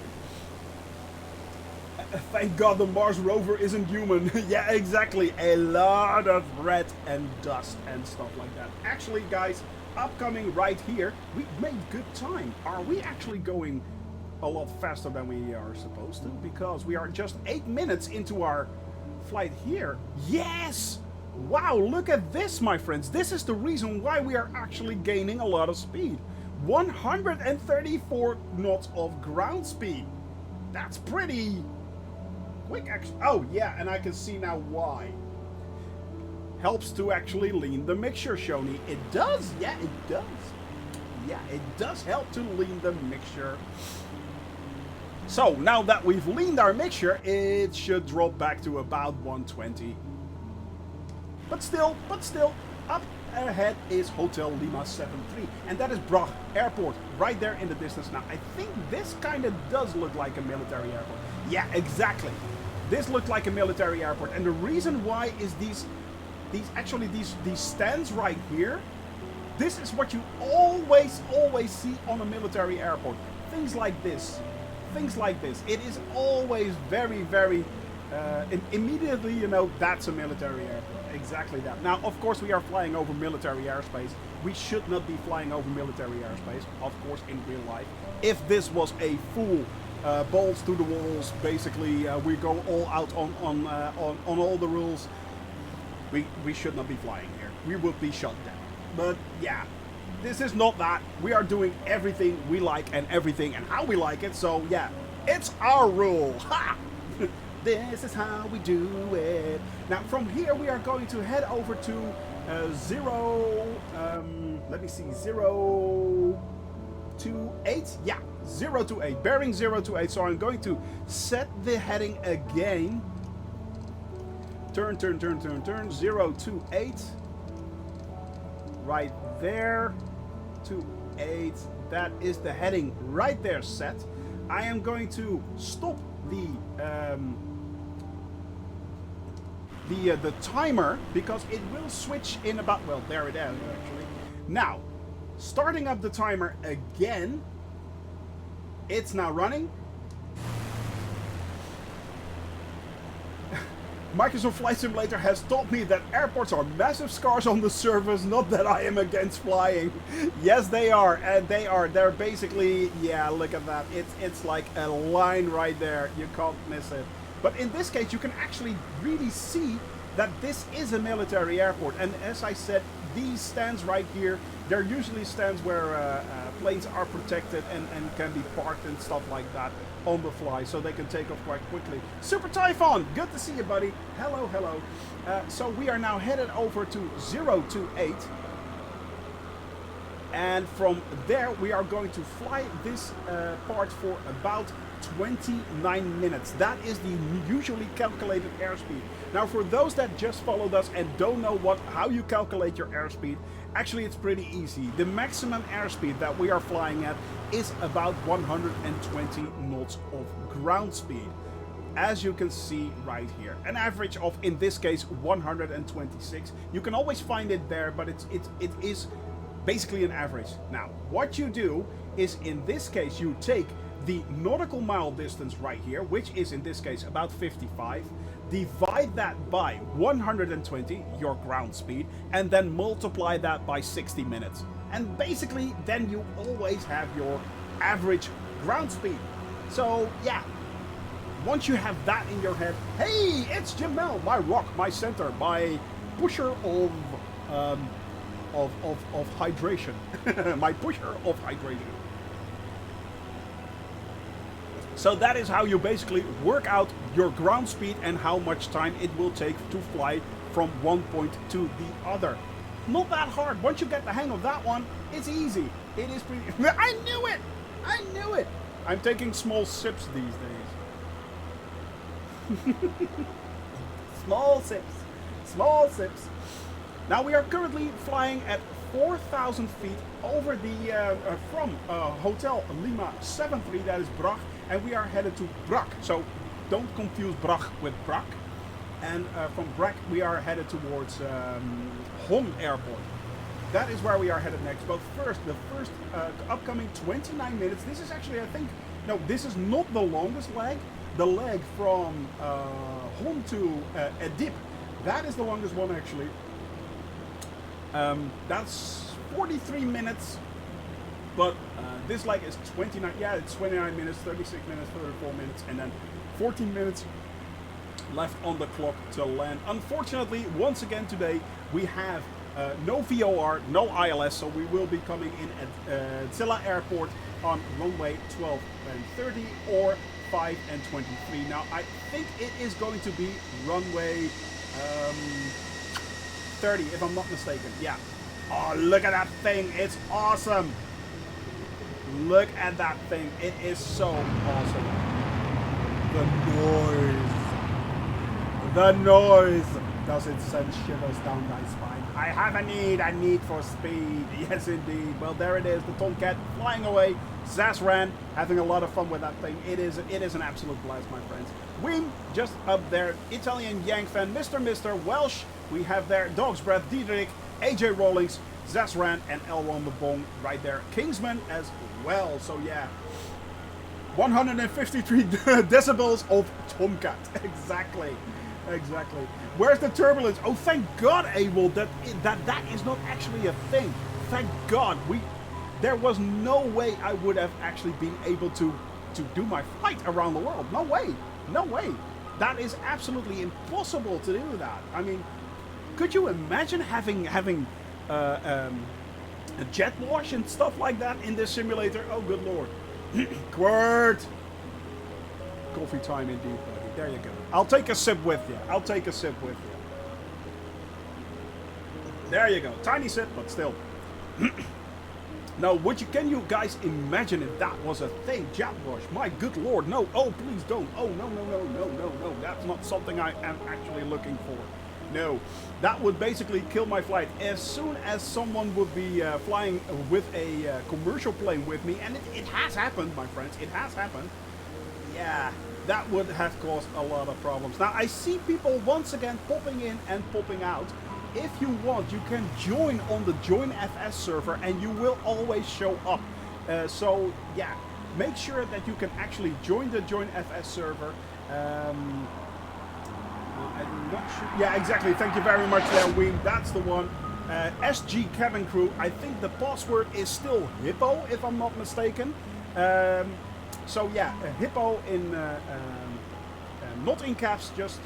Thank God the Mars rover isn't human. Yeah, exactly. A lot of red and dust and stuff like that. Actually, guys, upcoming right here, we made good time. Are we actually going a lot faster than we are supposed to? Because we are just 8 minutes into our flight here. Yes! Wow, look at this, my friends. This is the reason why we are actually gaining a lot of speed. 134 knots of ground speed. That's pretty quick, actually. Oh, yeah, and I can see now why. Helps to actually lean the mixture, Shoni. It does, yeah, it does. Yeah, it does help to lean the mixture. So, now that we've leaned our mixture, it should drop back to about 120. But still, up ahead is Hotel Lima 73. And that is Prague Airport, right there in the distance. Now, I think this kind of does look like a military airport. Yeah, exactly. This looked like a military airport. And the reason why is these stands right here. This is what you always see on a military airport. Things like this. It is always very immediately, you know, that's a military airport. Exactly that. Now, of course, we are flying over military airspace. We should not be flying over military airspace, of course, in real life. If this was a full balls to the walls, basically, we go all out on all the rules. We should not be flying here. We would be shot down. But yeah, this is not that. We are doing everything we like and everything and how we like it. So yeah, it's our rule. Ha! This is how we do it. Now from here we are going to head over to 028. Yeah, 028. Bearing 028. So I'm going to set the heading again. Turn, 028. Right there. 08. That is the heading right there set. I am going to stop the timer because it will switch in about, well, there it is actually. Now, starting up the timer again. It's now running. Microsoft Flight Simulator has taught me that airports are massive scars on the surface, not that I am against flying. Yes, they are, and they're basically, yeah, look at that. It's like a line right there. You can't miss it. But in this case, you can actually really see that this is a military airport. And as I said, these stands right here, they're usually stands where planes are protected and can be parked and stuff like that on the fly, so they can take off quite quickly. Super Typhon, good to see you, buddy. Hello, hello. So we are now headed over to 028. And from there, we are going to fly this part for about 29 minutes. That is the usually calculated airspeed. Now, for those that just followed us and don't know how you calculate your airspeed, actually it's pretty easy. The maximum airspeed that we are flying at is about 120 knots of ground speed. As you can see right here, an average of, in this case, 126. You can always find it there, but it is basically an average. Now, what you do is, in this case, you take the nautical mile distance right here, which is in this case about 55, divide that by 120, your ground speed, and then multiply that by 60 minutes. And basically, then you always have your average ground speed. So, yeah, once you have that in your head, hey, it's Jamel, my rock, my center, my pusher of hydration. My pusher of hydration. So that is how you basically work out your ground speed and how much time it will take to fly from one point to the other. Not that hard. Once you get the hang of that one, it's easy. It is pretty... I knew it! I knew it! I'm taking small sips these days. Small sips. Small sips. Now we are currently flying at 4,000 feet over the from Hotel Lima 73, that is Brach, and we are headed to Brach. So don't confuse Brach with Brach. And from Brach we are headed towards Hong Airport. That is where we are headed next. But first, the first upcoming 29 minutes. This is actually, I think, no, this is not the longest leg. The leg from Hong to Edip. That is the longest one actually. That's 43 minutes, but this leg is 29, yeah, it's 29 minutes, 36 minutes, 34 minutes, and then 14 minutes left on the clock to land. Unfortunately, once again today, we have no VOR, no ILS, so we will be coming in at Zillah Airport on runway 12 and 30 or 5 and 23. Now, I think it is going to be runway 30, if I'm not mistaken. Yeah. Oh, look at that thing. It's awesome. Look at that thing. It is so awesome. The noise. The noise. Does it send shivers down my spine? I have a need for speed. Yes, indeed. Well, there it is. The Tomcat flying away. Zazran having a lot of fun with that thing. It is an absolute blast, my friends. Weem just up there. Italian Yank fan. Mr. Welsh. We have there Dog's Breath, Diederik, AJ Rawlings, Zazran, and Elron the Bong right there. Kingsman as well. So yeah, 153 decibels of Tomcat. Exactly. Where's the turbulence? Oh, thank God, Abel, that is not actually a thing. Thank God. There was no way I would have actually been able to do my flight around the world. No way. That is absolutely impossible to do that. I mean, could you imagine having a jet wash and stuff like that in this simulator? Oh, good lord. Quirt. Coffee time indeed, buddy. There you go. I'll take a sip with you. There you go. Tiny sip, but still. Now, can you guys imagine if that was a thing? Jet wash. My good lord. No. Oh, please don't. Oh, no. That's not something I am actually looking for. No. That would basically kill my flight. As soon as someone would be flying with a commercial plane with me, and it has happened, my friends, it has happened. Yeah, that would have caused a lot of problems. Now, I see people once again popping in and popping out. If you want, you can join on the Join FS server and you will always show up. So, yeah, make sure that you can actually join the Join FS server. I'm not sure. Yeah, exactly. Thank you very much there, Ween. That's the one. SG Cabin Crew. I think the password is still Hippo, if I'm not mistaken. So yeah, Hippo in not in caps, just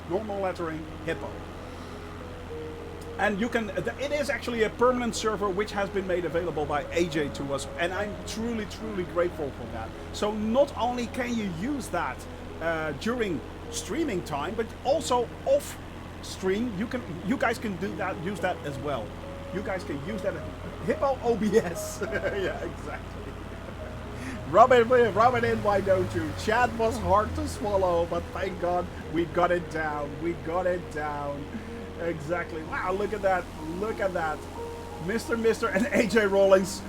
normal lettering, Hippo. And you can. It is actually a permanent server which has been made available by AJ to us, and I'm truly, truly grateful for that. So not only can you use that during streaming time, but also off stream. You guys can do that. Use that as well. You guys can use that. Hippo OBS. Yeah, exactly. Rub it in, why don't you? Chat was hard to swallow, but thank God we got it down. We got it down. Exactly. Wow, look at that. Look at that. Mr. and AJ Rawlings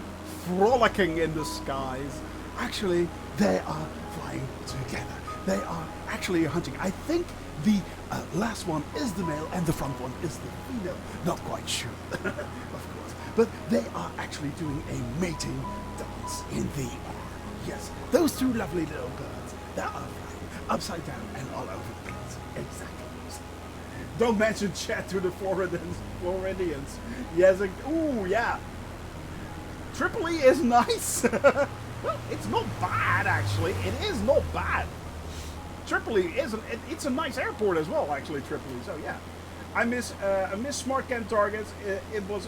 frolicking in the skies. Actually, they are flying together. They are actually hunting. I think the last one is the male and the front one is the female. Not quite sure, of course. But they are actually doing a mating dance in the air. Yes, those two lovely little birds that are flying upside down and all over the place. Exactly. Don't mention chat to the Floridians. Yes, ooh, yeah. Tripoli is nice. Well, it's not bad, actually. It is not bad. Tripoli isn't. It's a nice airport as well, actually, Tripoli. So, yeah. I miss smart cam targets. It was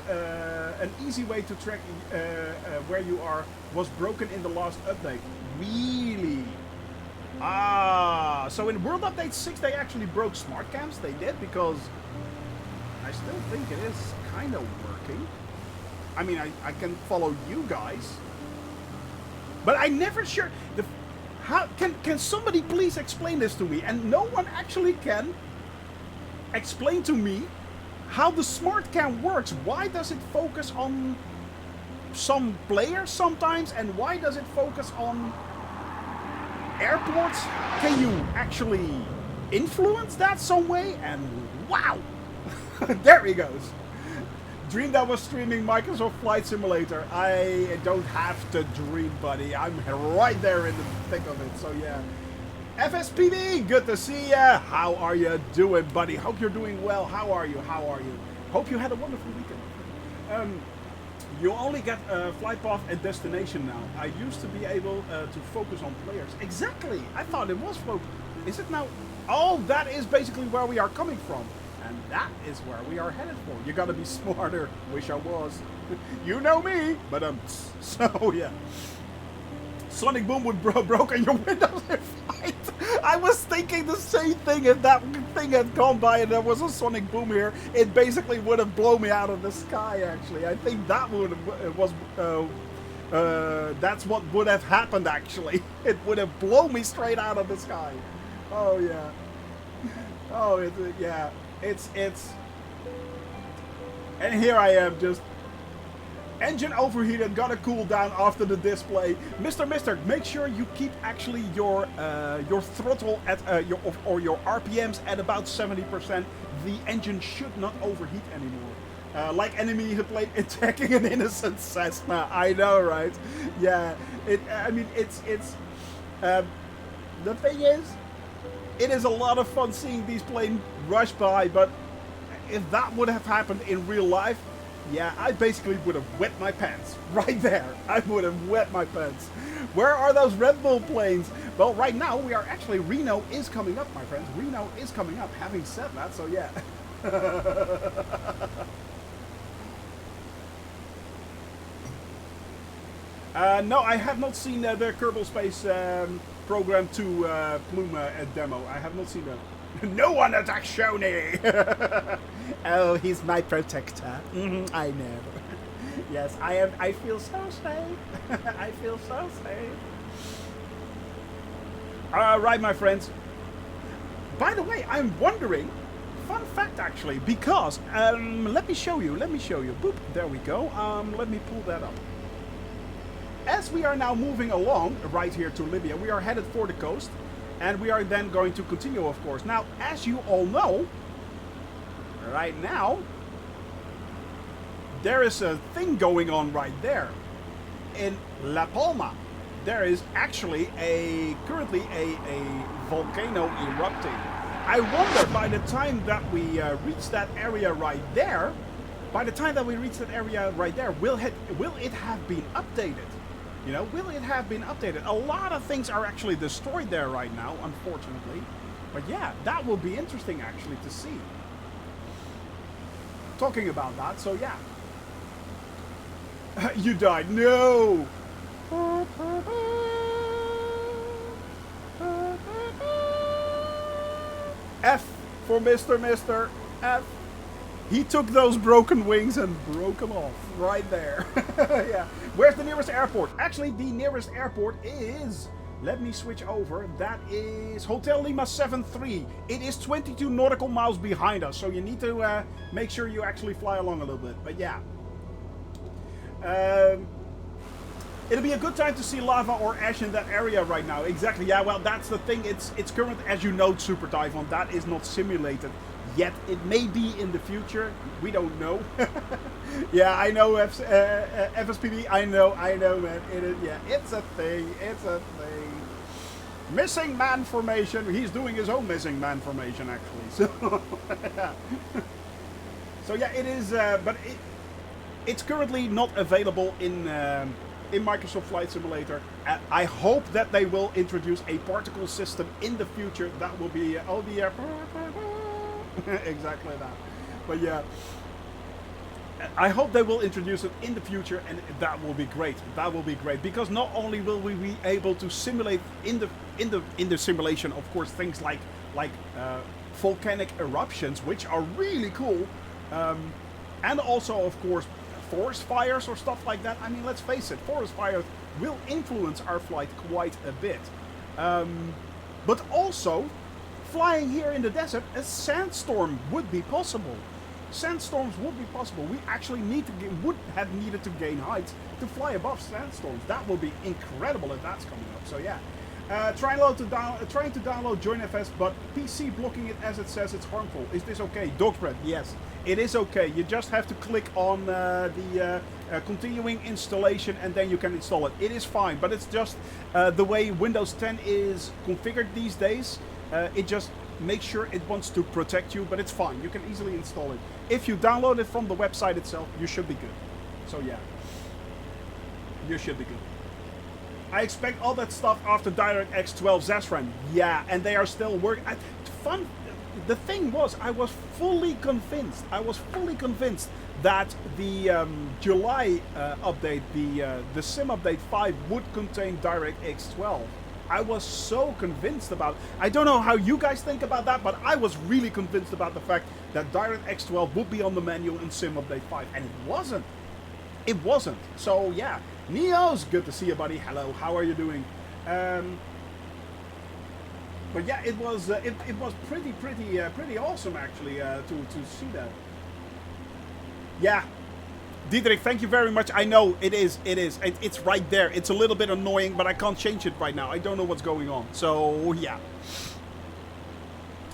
an easy way to track where you are. Was broken in the last update. Really? Ah, so in World Update 6 they actually broke smart cams. They did, because I still think it is kind of working. I mean, I can follow you guys, but I never sure. How can somebody please explain this to me? And no one actually can explain to me how the smart cam works. Why does it focus on some players sometimes, and why does it focus on airports? Can you actually influence that some way? And wow, there he goes. Dream that was streaming Microsoft Flight Simulator. I don't have to dream, buddy. I'm right there in the thick of it. So yeah. FSPD, good to see ya. How are you doing, buddy? Hope you're doing well. How are you? How are you? Hope you had a wonderful weekend. You only get flight path and destination now. I used to be able to focus on players. Exactly. I thought it was focus. Is it now? Oh, that is basically where we are coming from. And that is where we are headed for. You gotta be smarter. Wish I was. You know me. But so yeah. Sonic Boom would broken your windows in flight. I was thinking the same thing. If that thing had gone by and there was a Sonic Boom here, it basically would have blown me out of the sky. Actually, I think that would that's what would have happened. Actually, it would have blown me straight out of the sky. Oh yeah. Oh yeah. It's. And here I am, just. Engine overheated, gotta cool down after the display. Mister, make sure you keep actually your throttle at your RPMs at about 70%. The engine should not overheat anymore. Like enemy plane attacking an innocent Cessna. I know, right? Yeah. I mean, it's. The thing is, it is a lot of fun seeing these planes rush by. But if that would have happened in real life. Yeah, I basically would have wet my pants. Right there. I would have wet my pants. Where are those Red Bull planes? Well, right now, we are actually... Reno is coming up, my friends. Reno is coming up. Having said that, so yeah. No, I have not seen the Kerbal Space Program 2 Plume demo. I have not seen that. No one attacks Shoney! Oh, he's my protector. I know. Yes, I feel so safe. I feel so safe. Right, my friends. By the way, I'm wondering, fun fact actually, because let me show you. Boop, there we go. Let me pull that up. As we are now moving along right here to Libya, we are headed for the coast, and we are then going to continue, of course. Now, as you all know, right now there is a thing going on right there in La Palma. There is actually currently a volcano erupting. I wonder, by the time that we reach that area right there, will it have been updated? You know, will it have been updated? A lot of things are actually destroyed there right now, unfortunately. But yeah, that will be interesting actually to see. Talking about that, so yeah. You died. No! F for Mr. F. He took those broken wings and broke them off right there. Yeah. Where's the nearest airport? Actually, the nearest airport is... Let me switch over. That is Hotel Lima 73. It is 22 nautical miles behind us. So you need to make sure you actually fly along a little bit. But yeah. It'll be a good time to see lava or ash in that area right now. Exactly. Yeah, well, that's the thing. It's current, as you know, Super Typhoon. That is not simulated yet. It may be in the future. We don't know. Yeah, I know, FSPD. I know, man. It is, yeah, it's a thing. It's a thing. Missing man formation. He's doing his own missing man formation, actually. So, yeah. So yeah, it is. But it's currently not available in Microsoft Flight Simulator. I hope that they will introduce a particle system in the future. That will be exactly that. But yeah, I hope they will introduce it in the future, and that will be great. That will be great, because not only will we be able to simulate in the simulation, of course, things like volcanic eruptions, which are really cool, and also, of course, forest fires or stuff like that. I mean, let's face it, forest fires will influence our flight quite a bit. But also, flying here in the desert, a sandstorm would be possible. Sandstorms would be possible. We actually would have needed to gain height to fly above sandstorms. That will be incredible if that's coming up. So yeah. Trying to download JoinFS, but PC blocking it as it says it's harmful. Is this okay? Dogfred, yes, it is okay. You just have to click on the continuing installation, and then you can install it. It is fine, but it's just the way Windows 10 is configured these days. It just makes sure it wants to protect you, but it's fine. You can easily install it. If you download it from the website itself, you should be good. So yeah, you should be good. I expect all that stuff after DirectX 12 Zazran. Yeah, and they are still working. The thing was, I was fully convinced that the July update, the Sim Update 5, would contain DirectX 12. I was so convinced about it. I don't know how you guys think about that, but I was really convinced about the fact that DirectX 12 would be on the menu in Sim Update 5, and it wasn't. It wasn't. So yeah, Neo's good to see you, buddy. Hello, how are you doing? But yeah, it was pretty awesome actually to see that. Yeah, Diederik, thank you very much. I know it is. It's right there. It's a little bit annoying, but I can't change it right now. I don't know what's going on. So yeah,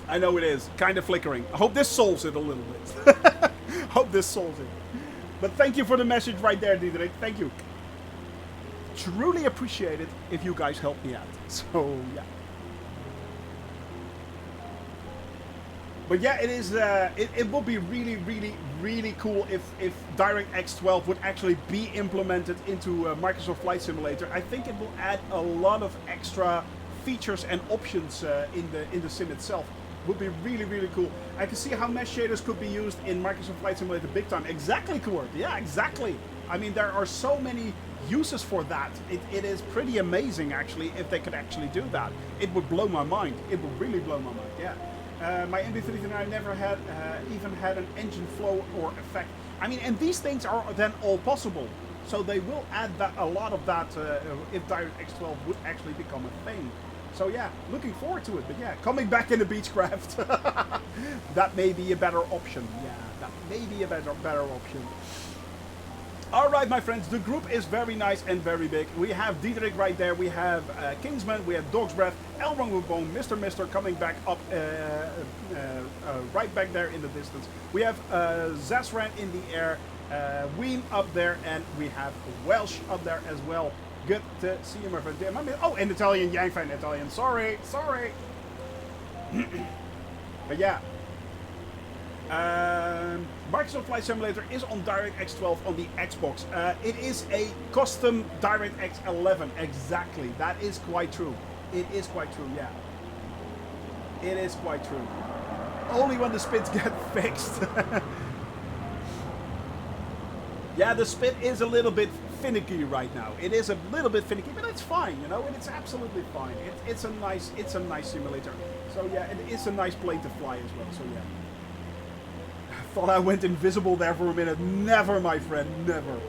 I know it is kind of flickering. I hope this solves it a little bit. Hope this solves it. But thank you for the message right there, Diederik. Thank you. Truly appreciate it if you guys help me out. So yeah. But yeah, it is. It would be really cool if DirectX 12 would actually be implemented into Microsoft Flight Simulator. I think it will add a lot of extra features and options in the sim itself. Would be really cool. I can see how mesh shaders could be used in Microsoft Flight Simulator big time. Exactly, Kurt. Yeah, exactly. I mean, there are so many uses for that. It is pretty amazing actually if they could actually do that. It would blow my mind. It would really blow my mind. Yeah. My MB-39 never had even had an engine flow or effect. I mean, and these things are then all possible. So they will add that, a lot of that if DirectX 12 would actually become a thing. So yeah, looking forward to it. But yeah, coming back in the Beechcraft, that may be a better option. Yeah, that may be a better option. All right, my friends, the group is very nice and very big. We have Diederik right there. We have Kingsman. We have Dog's Breath. Elrond with Bone. Mr. coming back up, right back there in the distance. We have Zasran in the air. Ween up there, and we have Welsh up there as well. Good to see you, my friend. Oh, and Italian, Yang fan Italian. Sorry. But yeah. Microsoft Flight Simulator is on DirectX 12 on the Xbox. It is a custom DirectX 11. Exactly. That is quite true. It is quite true, yeah. It is quite true. Only when the spits get fixed. Yeah, the spit is a little bit finicky right now. It is a little bit finicky, but it's fine, you know, and it's absolutely fine. It's a nice simulator. So yeah, it is a nice plane to fly as well. So yeah. Thought I went invisible there for a minute. Never, my friend. Never.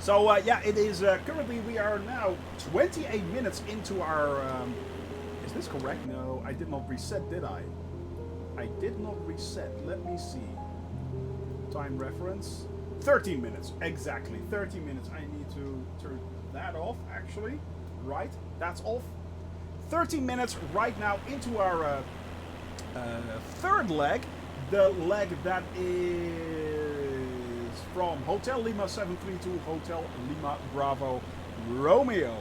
So yeah, it is currently we are now 28 minutes into our. Is this correct? No, I did not reset, did I? I did not reset. Let me see. Time reference. 13 minutes. Exactly. 13 minutes. I need to turn that off. Actually, right? That's off. 13 minutes right now into our. Third leg, the leg that is from Hotel Lima 732 Hotel Lima Bravo Romeo.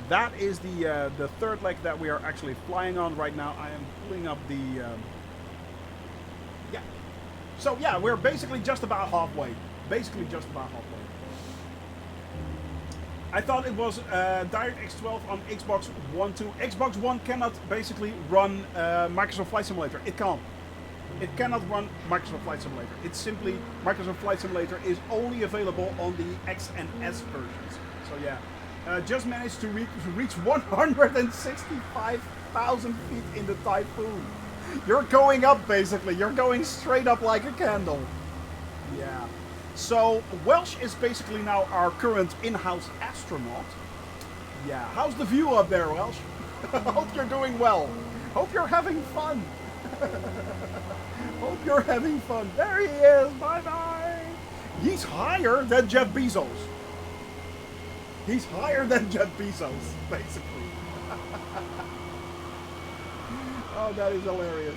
That is the third leg that we are actually flying on right now. I am pulling up the yeah. So yeah, we're basically just about halfway. I thought it was DirectX 12 on Xbox One too. Xbox One cannot basically run Microsoft Flight Simulator. It can't. It cannot run Microsoft Flight Simulator. It's simply Microsoft Flight Simulator is only available on the X and S versions. So yeah, just managed to reach 165,000 feet in the Typhoon. You're going up basically. You're going straight up like a candle. Yeah. So, Welsh is basically now our current in-house astronaut. Yeah, how's the view up there, Welsh? Hope you're doing well. Hope you're having fun. Hope you're having fun. There he is. Bye-bye. He's higher than Jeff Bezos. He's higher than Jeff Bezos, basically. Oh, that is hilarious.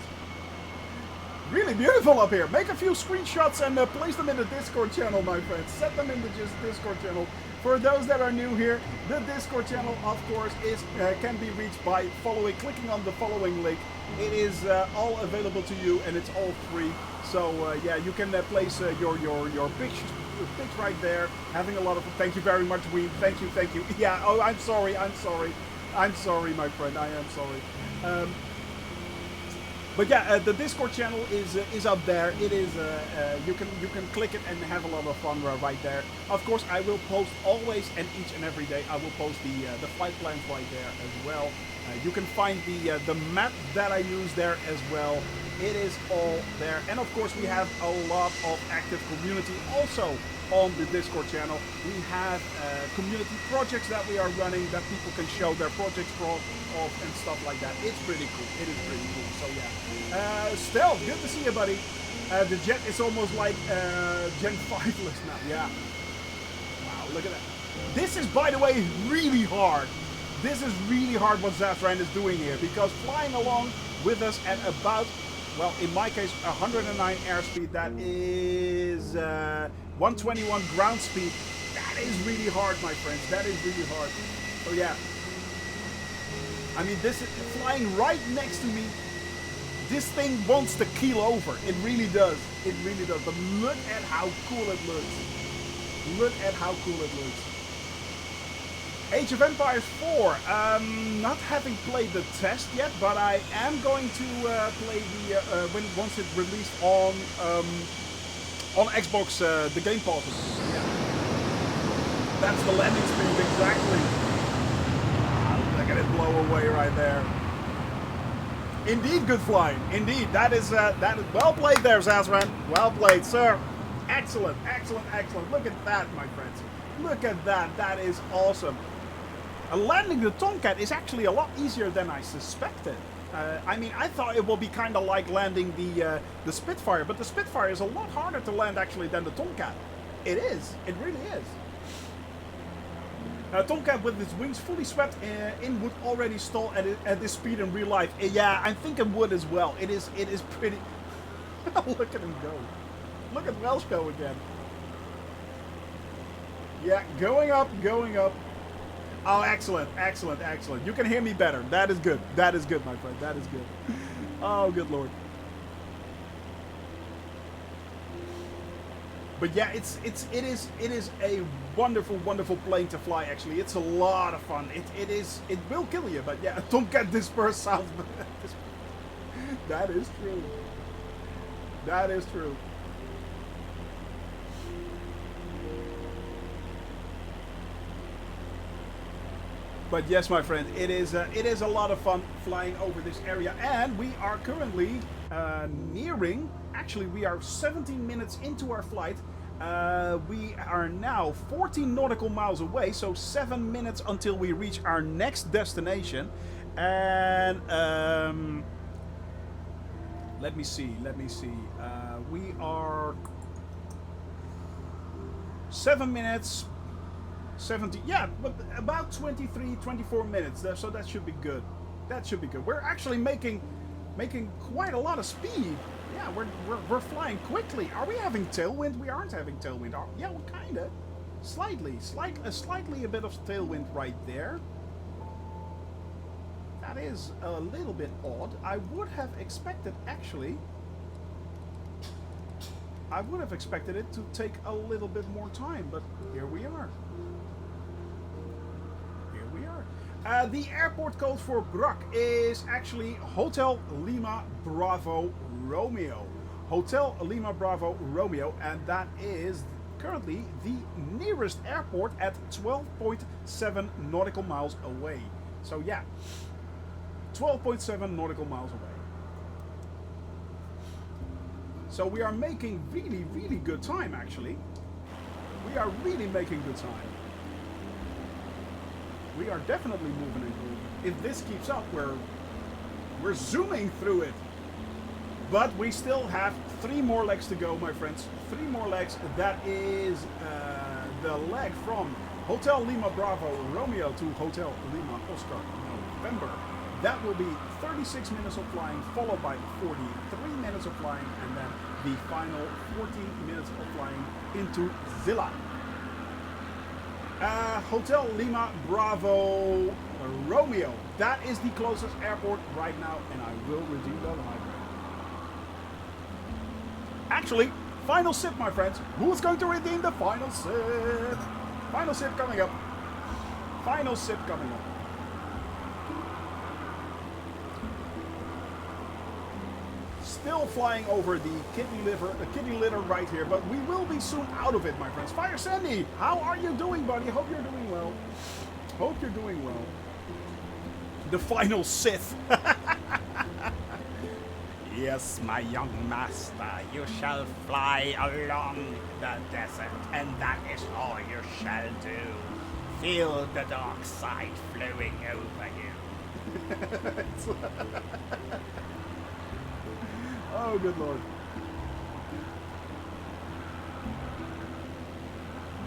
Really beautiful up here. Make a few screenshots and place them in the Discord channel, my friends. Set them in the Discord channel. For those that are new here, the Discord channel, of course, is can be reached by clicking on the following link. It is all available to you, and it's all free. So yeah, you can place your pics right there. Having a lot of fun. Thank you very much, Ween. Thank you. Yeah. Oh, I'm sorry, my friend. I am sorry. But yeah, the Discord channel is up there. It is you can click it and have a lot of fun right there. Of course, I will post always and each and every day. I will post the flight plans right there as well. You can find the map that I use there as well. It is all there, and of course we have a lot of active community also on the Discord channel. We have community projects that we are running that people can show their projects off and stuff like that. It's pretty cool. It is pretty cool. So yeah. Stel, good to see you, buddy. The jet is almost like Gen 5-less now. Yeah. Wow, look at that. This is, by the way, really hard. This is really hard what Zafran is doing here, because flying along with us at about, well, in my case, 109 airspeed, that is 121 ground speed. That is really hard, my friends. That is really hard. So yeah. I mean, this is flying right next to me. This thing wants to keel over. It really does. It really does. But look at how cool it looks. Look at how cool it looks. Age of Empires 4. Not having played the test yet, but I am going to play the once it's released on Xbox, the Game Pass. Yeah. That's the landing speed exactly. Look at it blow away right there. Indeed, good flying. Indeed, that is well played there, Zazran. Well played, sir. Excellent. Look at that, my friends. Look at that. That is awesome. Landing the Tomcat is actually a lot easier than I suspected. I mean, I thought it would be kind of like landing the Spitfire, but the Spitfire is a lot harder to land actually than the Tomcat. It is. It really is. Tomcat with its wings fully swept in would already stall at this speed in real life. Yeah, I'm thinking would as well. It is pretty... Look at him go. Look at Welsh go again. Yeah, going up, going up. Oh, excellent, excellent, excellent. You can hear me better. That is good. That is good, my friend. That is good. Oh, good Lord. But yeah, it is a wonderful, wonderful plane to fly. Actually, it's a lot of fun. It will kill you, but yeah, don't get dispersed sounds. That is true. That is true. But yes, my friend, it is a lot of fun flying over this area, and we are currently nearing. Actually, we are 17 minutes into our flight. We are now 14 nautical miles away, so 7 minutes until we reach our next destination. And let me see. We are 7 minutes. 70, yeah, but about 23, 24 minutes, so that should be good. That should be good. We're actually making quite a lot of speed. Yeah, we're flying quickly. Are we having tailwind? We aren't having tailwind. Yeah, we kind of. Slightly a bit of tailwind right there. That is a little bit odd. I would have expected, actually... I would have expected it to take a little bit more time, but here we are. The airport code for Brak is actually Hotel Lima Bravo Romeo. Hotel Lima Bravo Romeo, and that is currently the nearest airport at 12.7 nautical miles away. So yeah, 12.7 nautical miles away. So we are making really, really good time, actually. We are really making good time. We are definitely moving and grooving. If this keeps up, we're zooming through it. But we still have 3 more legs to go, my friends. 3 more legs. That is the leg from Hotel Lima Bravo Romeo to Hotel Lima Oscar November. That will be 36 minutes of flying, followed by 43 minutes of flying, and then the final 14 minutes of flying into Zillah. Hotel Lima Bravo Romeo. That is the closest airport right now, and I will redeem that library. Actually, final sip, my friends. Who's going to redeem the final sip? Final sip coming up. Final sip coming up. Still flying over the kitty litter right here, but we will be soon out of it, my friends. Fire Sandy, how are you doing, buddy? Hope you're doing well. Hope you're doing well. The final Sith. Yes, my young master, you shall fly along the desert, and that is all you shall do. Feel the dark side flowing over you. Oh, good Lord.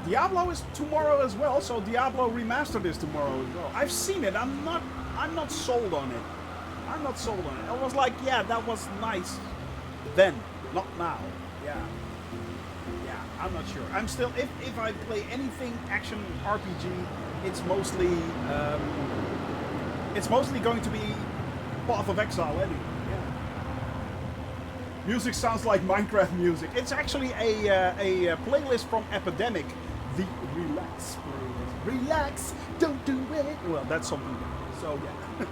Diablo is tomorrow as well, so Diablo Remastered is tomorrow as well. I've seen it. I'm not sold on it. I'm not sold on it. I was like, yeah, that was nice then, not now. Yeah. Yeah, I'm not sure. I'm still, if I play anything action RPG, it's mostly going to be Path of Exile anyway. Music sounds like Minecraft music. It's actually a playlist from Epidemic, the Relax playlist. Relax, don't do it. Well, that's something different. So yeah.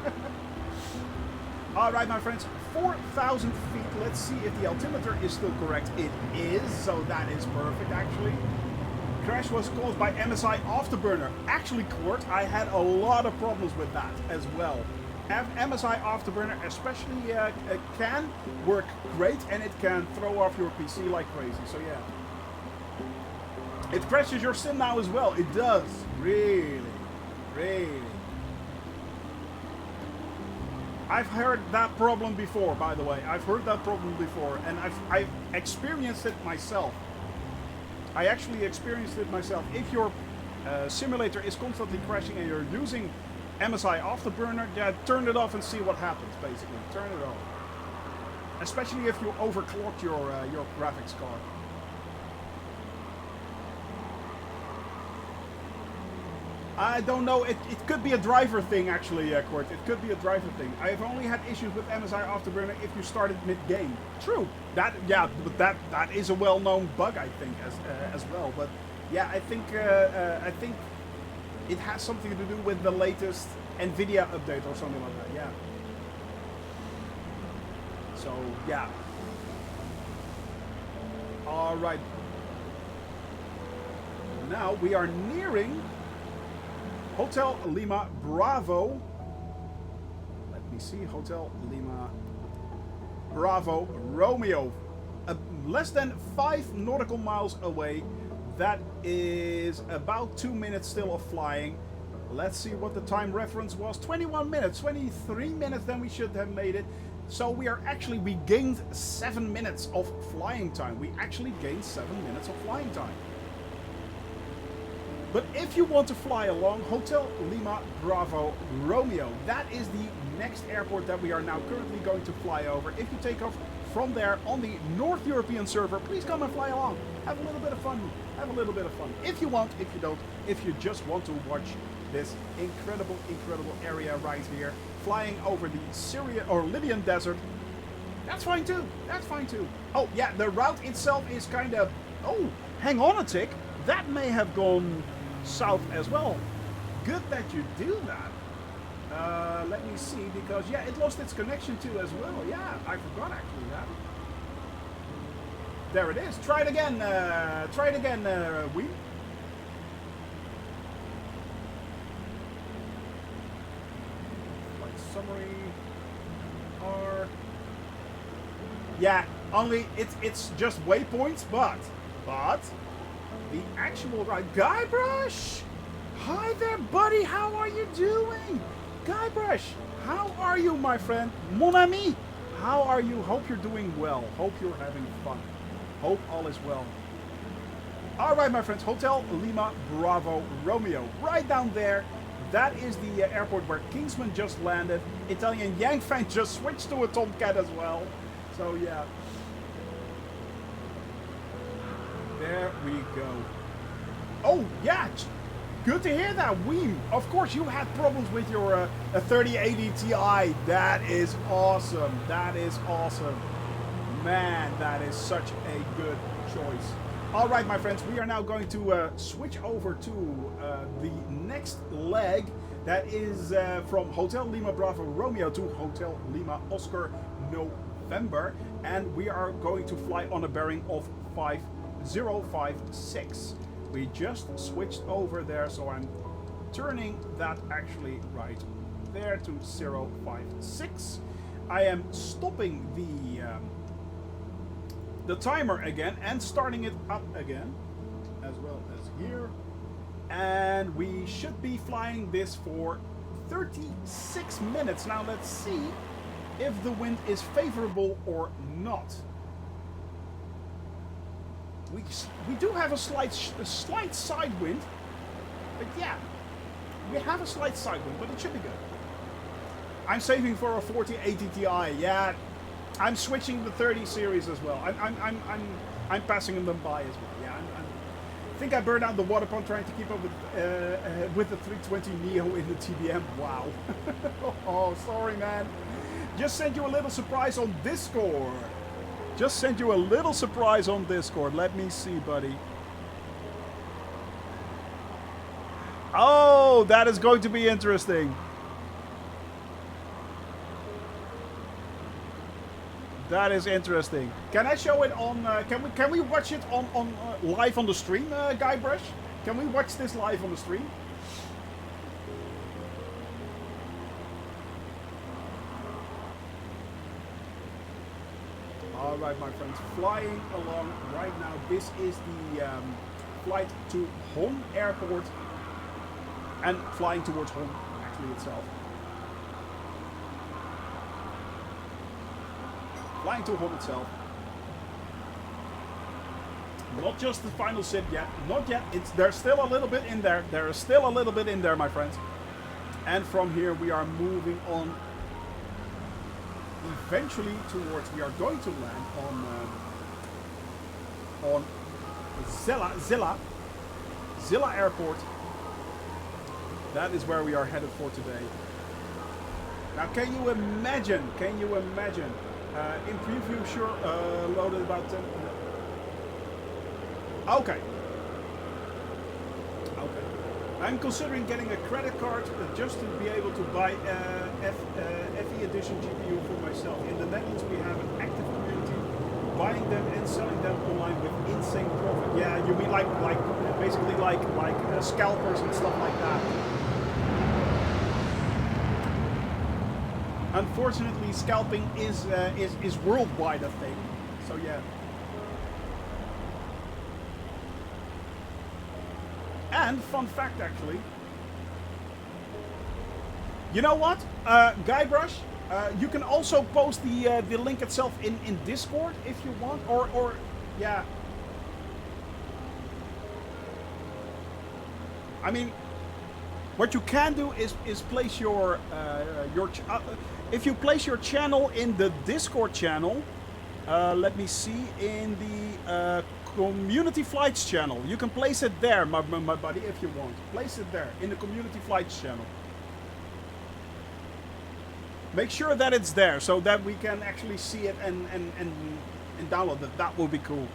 All right, my friends, 4,000 feet. Let's see if the altimeter is still correct. It is, so that is perfect, actually. Crash was caused by MSI Afterburner. Actually, Kurt, I had a lot of problems with that as well. MSI Afterburner especially can work great, and it can throw off your PC like crazy. So yeah, it crashes your sim now as well. It does, really. I've heard that problem before, by the way. I've heard that problem before, and I've experienced it myself. I actually experienced it myself. If your simulator is constantly crashing and you're using MSI Afterburner, yeah, turn it off and see what happens, basically. Turn it off. Especially if you overclocked your graphics card. I don't know. It could be a driver thing, actually, Court. It could be a driver thing. I've only had issues with MSI Afterburner if you started mid-game. True. But that is a well-known bug, I think, as well. But yeah, I think it has something to do with the latest NVIDIA update or something like that. Yeah. So yeah. All right. Now we are nearing Hotel Lima Bravo. Let me see. Hotel Lima Bravo Romeo. Less than 5 nautical miles away. That is about 2 minutes still of flying. Let's see what the time reference was. 21 minutes, 23 minutes, then we should have made it. So we gained 7 minutes of flying time. We actually gained 7 minutes of flying time. But if you want to fly along Hotel Lima Bravo Romeo, that is the next airport that we are now currently going to fly over. If you take off from there on the North European server, please come and fly along. Have a little bit of fun. Have a little bit of fun. If you want, if you don't, if you just want to watch this incredible area right here, flying over the Syria or Libyan desert, that's fine too. That's fine too. Oh yeah, the route itself is kind of, oh, hang on a tick. That may have gone south as well. Good that you do that. Let me see, because yeah, it lost its connection too as well. Yeah, I forgot actually that. There it is. Try it again. Try it again, Wee. Like summary. Or yeah, only it's just waypoints, but the actual ride. Guybrush! Hi there, buddy. How are you doing? Guybrush, how are you, my friend? Mon ami, how are you? Hope you're doing well. Hope you're having fun. Hope all is well. All right, my friends. Hotel Lima Bravo Romeo. Right down there. That is the airport where Kingsman just landed. Italian Yang fan just switched to a Tomcat as well. So, yeah. There we go. Oh, yeah. Good to hear that, Weem. Of course, you had problems with your 3080 Ti. That is awesome. That is awesome. Man, that is such a good choice. All right, my friends, we are now going to switch over to the next leg. That is from Hotel Lima Bravo Romeo to Hotel Lima Oscar November. And we are going to fly on a bearing of 5056. We just switched over there, so I'm turning that actually right there to 056. I am stopping the timer again and starting it up again, as well as here. And we should be flying this for 36 minutes. Now let's see if the wind is favorable or not. We do have a slight side wind, but yeah, we have a slight side wind, but it should be good. I'm saving for a 4080 Ti. Yeah, I'm switching the 30 series as well. I'm passing them by as well. Yeah, I think I burned out the water pump trying to keep up with the 320 Neo in the TBM. Wow. Oh, sorry, man. Just sent you a little surprise on Discord. Just sent you a little surprise on Discord. Let me see, buddy. Oh, that is going to be interesting. That is interesting. Can I show it on? Can we watch it on live on the stream, Guybrush? Can we watch this live on the stream? All right, my friends, flying along right now. This is the flight to Hong Airport and flying towards Hong actually itself. flying to home itself. Not just the final sit yet. Not yet. There's still a little bit in there. There is still a little bit in there, my friends. And from here we are moving on. Eventually towards, we are going to land on Zillah Airport. That is where we are headed for today. Now, can you imagine? In preview, sure, loaded about 10. Okay. I'm considering getting a credit card just to be able to buy FE edition GPU for myself. In the Netherlands, we have an active community buying them and selling them online with insane profit. Yeah, you mean like basically like scalpers and stuff like that. Unfortunately, scalping is worldwide a thing. So yeah. And fun fact, actually. You know what, Guybrush? You can also post the link itself in Discord if you want, or yeah. I mean, what you can do is place your if you place your channel in the Discord channel. Let me see, in the Community Flights channel. You can place it there, my buddy, if you want. Place it there in the Community Flights channel. Make sure that it's there so that we can actually see it and download it. That will be cool.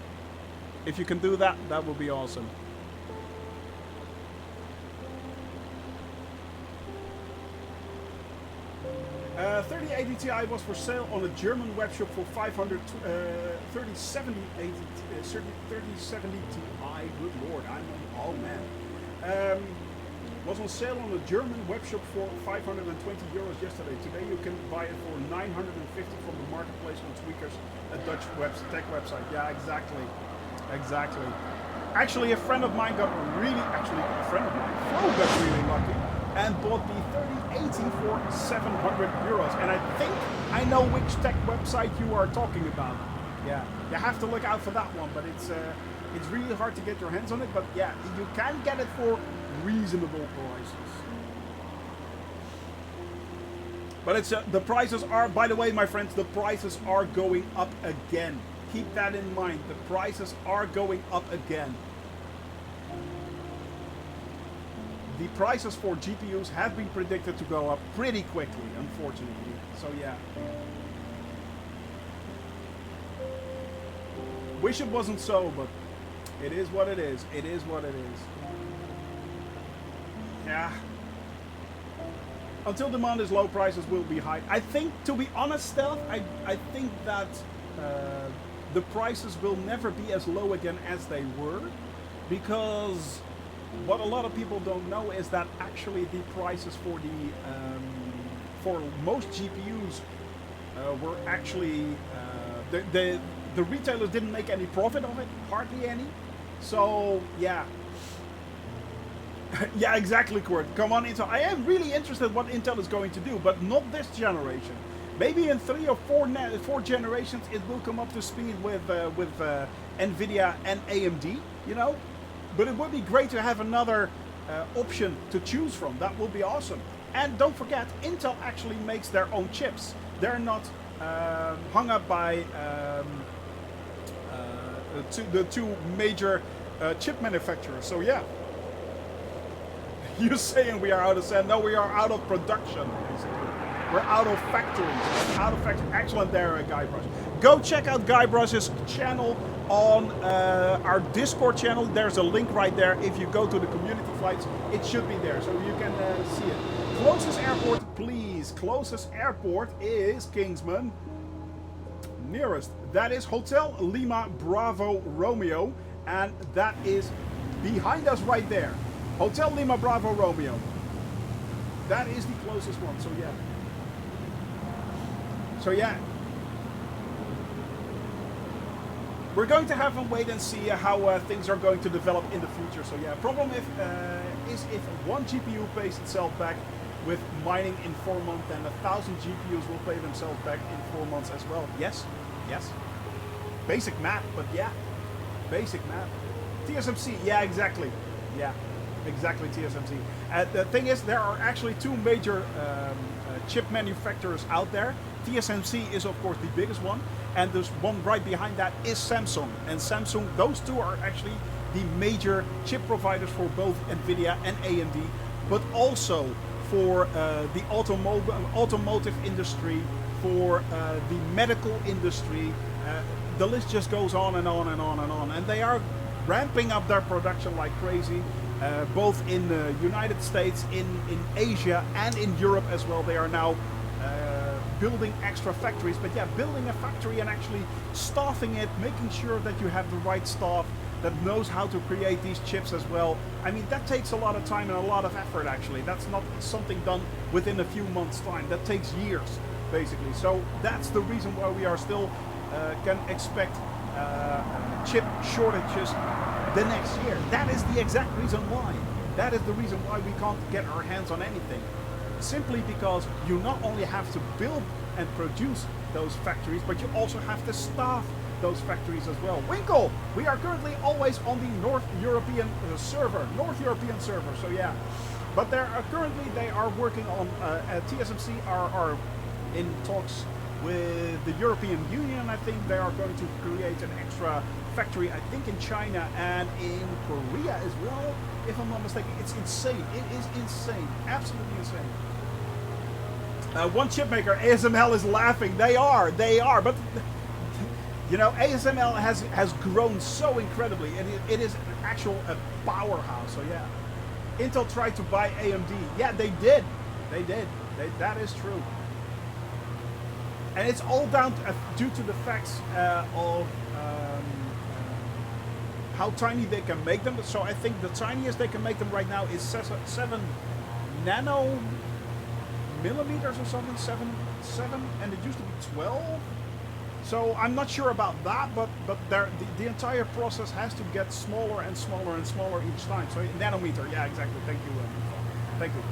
If you can do that, that will be awesome. 3080 Ti was for sale on a German webshop for 500. 3070 Ti. Good lord, oh man. Was on sale on a German webshop for 520 euros yesterday. Today you can buy it for 950 from the marketplace on Tweakers, a Dutch tech website. Yeah, exactly. Actually, a friend of mine got really lucky and bought the 3080 for 700 euros. And I think I know which tech website you are talking about. Yeah, you have to look out for that one, but it's really hard to get your hands on it. But yeah, you can get it for reasonable prices. But it's the prices are, by the way, my friends, the prices are going up again. Keep that in mind. The prices are going up again. The prices for GPUs have been predicted to go up pretty quickly, unfortunately. So yeah. Wish it wasn't so, but it is what it is. It is what it is. Yeah. Until demand is low, prices will be high. I think, to be honest, Stealth, I think that the prices will never be as low again as they were, because what a lot of people don't know is that actually the prices for the for most GPUs were actually the retailers didn't make any profit of it, hardly any. So yeah. Yeah, exactly, Kurt. Come on, Intel. I am really interested what Intel is going to do, but not this generation. Maybe in 3 or 4 generations it will come up to speed with Nvidia and AMD, you know. But it would be great to have another option to choose from. That would be awesome. And don't forget, Intel actually makes their own chips. They're not hung up by the two major chip manufacturers. So yeah. You're saying we are out of sand? No, we are out of production, basically. We're out of factories. Out of factory. Excellent there, Guybrush. Go check out Guybrush's channel on our Discord channel. There's a link right there. If you go to the community flights, it should be there, so you can see it. Closest airport, please. Closest airport is Kingsman. Nearest. That is Hotel Lima Bravo Romeo. And that is behind us right there. Hotel Lima Bravo Romeo. That is the closest one, so yeah. So yeah. We're going to have a wait and see how things are going to develop in the future. So yeah, problem is if one GPU pays itself back with mining in 4 months, then 1,000 GPUs will pay themselves back in 4 months as well. Yes, Yes. Basic math, but yeah. Basic math. TSMC, yeah, exactly. Yeah, exactly, TSMC. The thing is, there are actually two major chip manufacturers out there. TSMC is, of course, the biggest one. And there's one right behind that is Samsung. And Samsung, those two are actually the major chip providers for both NVIDIA and AMD, but also for the automotive industry, for the medical industry. The list just goes on and on and on and on. And they are ramping up their production like crazy, both in the United States, in Asia, and in Europe as well. They are now building extra factories. But yeah, building a factory and actually staffing it, making sure that you have the right staff that knows how to create these chips as well. I mean, that takes a lot of time and a lot of effort, actually. That's not something done within a few months' time. That takes years, basically. So that's the reason why we are still can expect chip shortages the next year. That is the exact reason why. That is the reason why we can't get our hands on anything. Simply because you not only have to build and produce those factories, but you also have to staff those factories as well. Winkle, we are currently always on the North European server. So yeah, but they are working on TSMC are in talks with the European Union. I think they are going to create an extra factory, I think in China and in Korea as well, if I'm not mistaken. It's insane. It is insane. Absolutely insane. One chip maker, ASML, is laughing. They are, but you know, ASML has grown so incredibly. It is an actual powerhouse. So yeah, Intel tried to buy AMD. Yeah, they did. That is true. And it's all down to, due to the facts of how tiny they can make them. So I think the tiniest they can make them right now is 7 nanometers or something. 7, and it used to be 12. So I'm not sure about that, but the entire process has to get smaller and smaller and smaller each time. So nanometer, yeah, exactly. Thank you.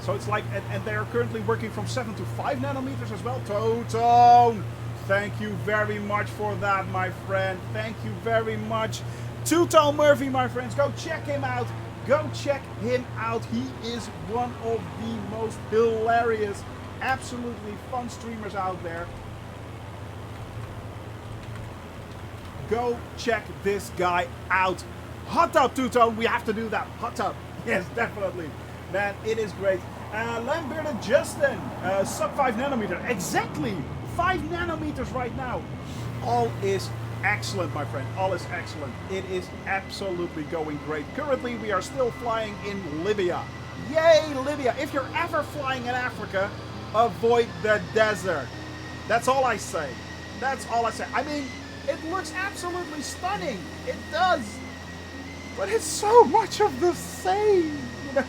So it's like, and they are currently working from 7 to 5 nanometers as well. Totone, thank you very much for that, my friend. Thank you very much. Two-Tone Murphy, my friends, go check him out. Go check him out. He is one of the most hilarious, absolutely fun streamers out there. Go check this guy out. Hot tub, Two-Tone, we have to do that. Hot tub, yes, definitely. Man, it is great. Lamberted Justin, sub 5 nanometer. Exactly, 5 nanometers right now. All is excellent, my friend. All is excellent. It is absolutely going great. Currently, we are still flying in Libya. Yay, Libya. If you're ever flying in Africa, avoid the desert. That's all I say. That's all I say. I mean, it looks absolutely stunning. It does. But it's so much of the same, you know.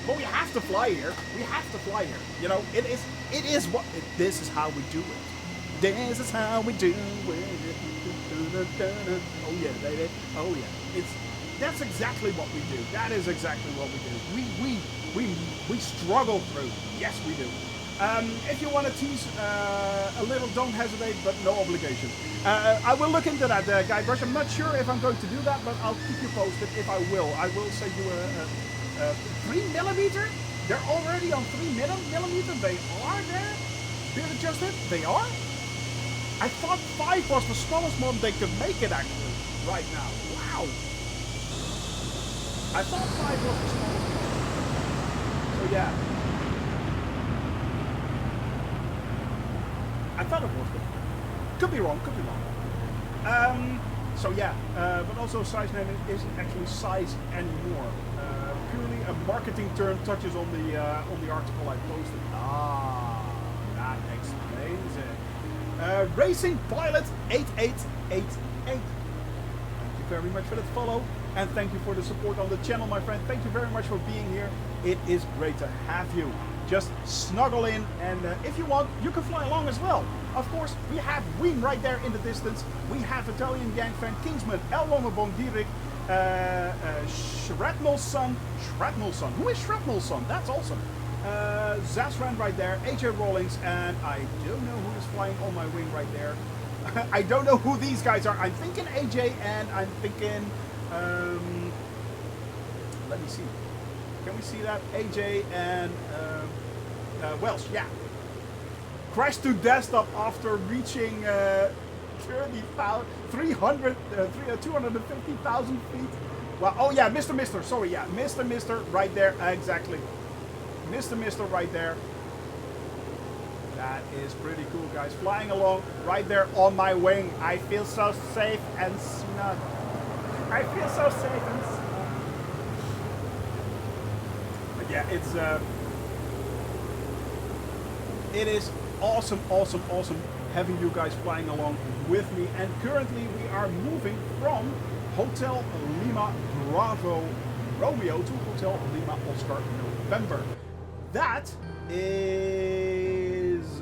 But we have to fly here. We have to fly here. You know, this is how we do it. This is how we do it. Oh yeah, baby. Oh yeah. That's exactly what we do. That is exactly what we do. We struggle through. Yes, we do. If you want to tease a little, don't hesitate, but no obligation. I will look into that, Guybrush. I'm not sure if I'm going to do that, but I'll keep you posted if I will. I will send you a 3 millimeter? They're already on 3 millimeter? They are there? Bearded Justin? They are? I thought 5 was the smallest one they could make it actually, right now. Wow! I thought 5 was the smallest one. So yeah. I thought it was, but could be wrong. So yeah, but also size name isn't actually size anymore. Purely a marketing term touches on the article I posted. Ah, that explains it. Racing Pilot 8888. Thank you very much for that follow, and thank you for the support on the channel, my friend. Thank you very much for being here. It is great to have you. Just snuggle in, and if you want, you can fly along as well. Of course, we have Ween right there in the distance. We have Italian Gang Fan, Kingsman, Elwomer Bondirik, Shrapnel Son. Who is Shrapnel Son? That's awesome. Zazran right there, AJ Rawlings, and I don't know who is flying on my wing right there. I don't know who these guys are. I'm thinking AJ and I'm thinking, let me see. Can we see that? AJ and Welsh, yeah. Crashed to desktop after reaching 250,000 feet. Well, oh yeah, Mr. Sorry, yeah, Mr. right there, exactly. Mr. right there. That is pretty cool, guys. Flying along right there on my wing. I feel so safe and snug. I feel so safe and snug. But yeah, it is awesome having you guys flying along with me. And currently we are moving from Hotel Lima Bravo Romeo to Hotel Lima Oscar November. That is,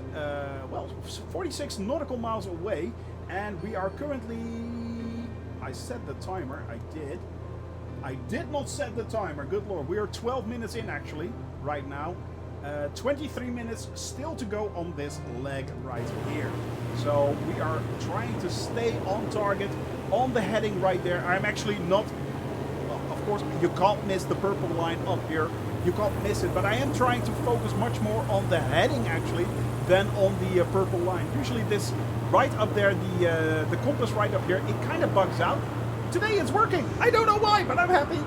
well, 46 nautical miles away, and we are currently, I set the timer, I did not set the timer, good lord, we are 12 minutes in actually, right now. 23 minutes still to go on this leg right here. So we are trying to stay on target on the heading right there. I'm actually not, well, of course you can't miss the purple line up here, you can't miss it, but I am trying to focus much more on the heading actually than on the purple line. Usually this right up there, the compass right up here, it kind of bugs out. Today it's working, I don't know why, but I'm happy.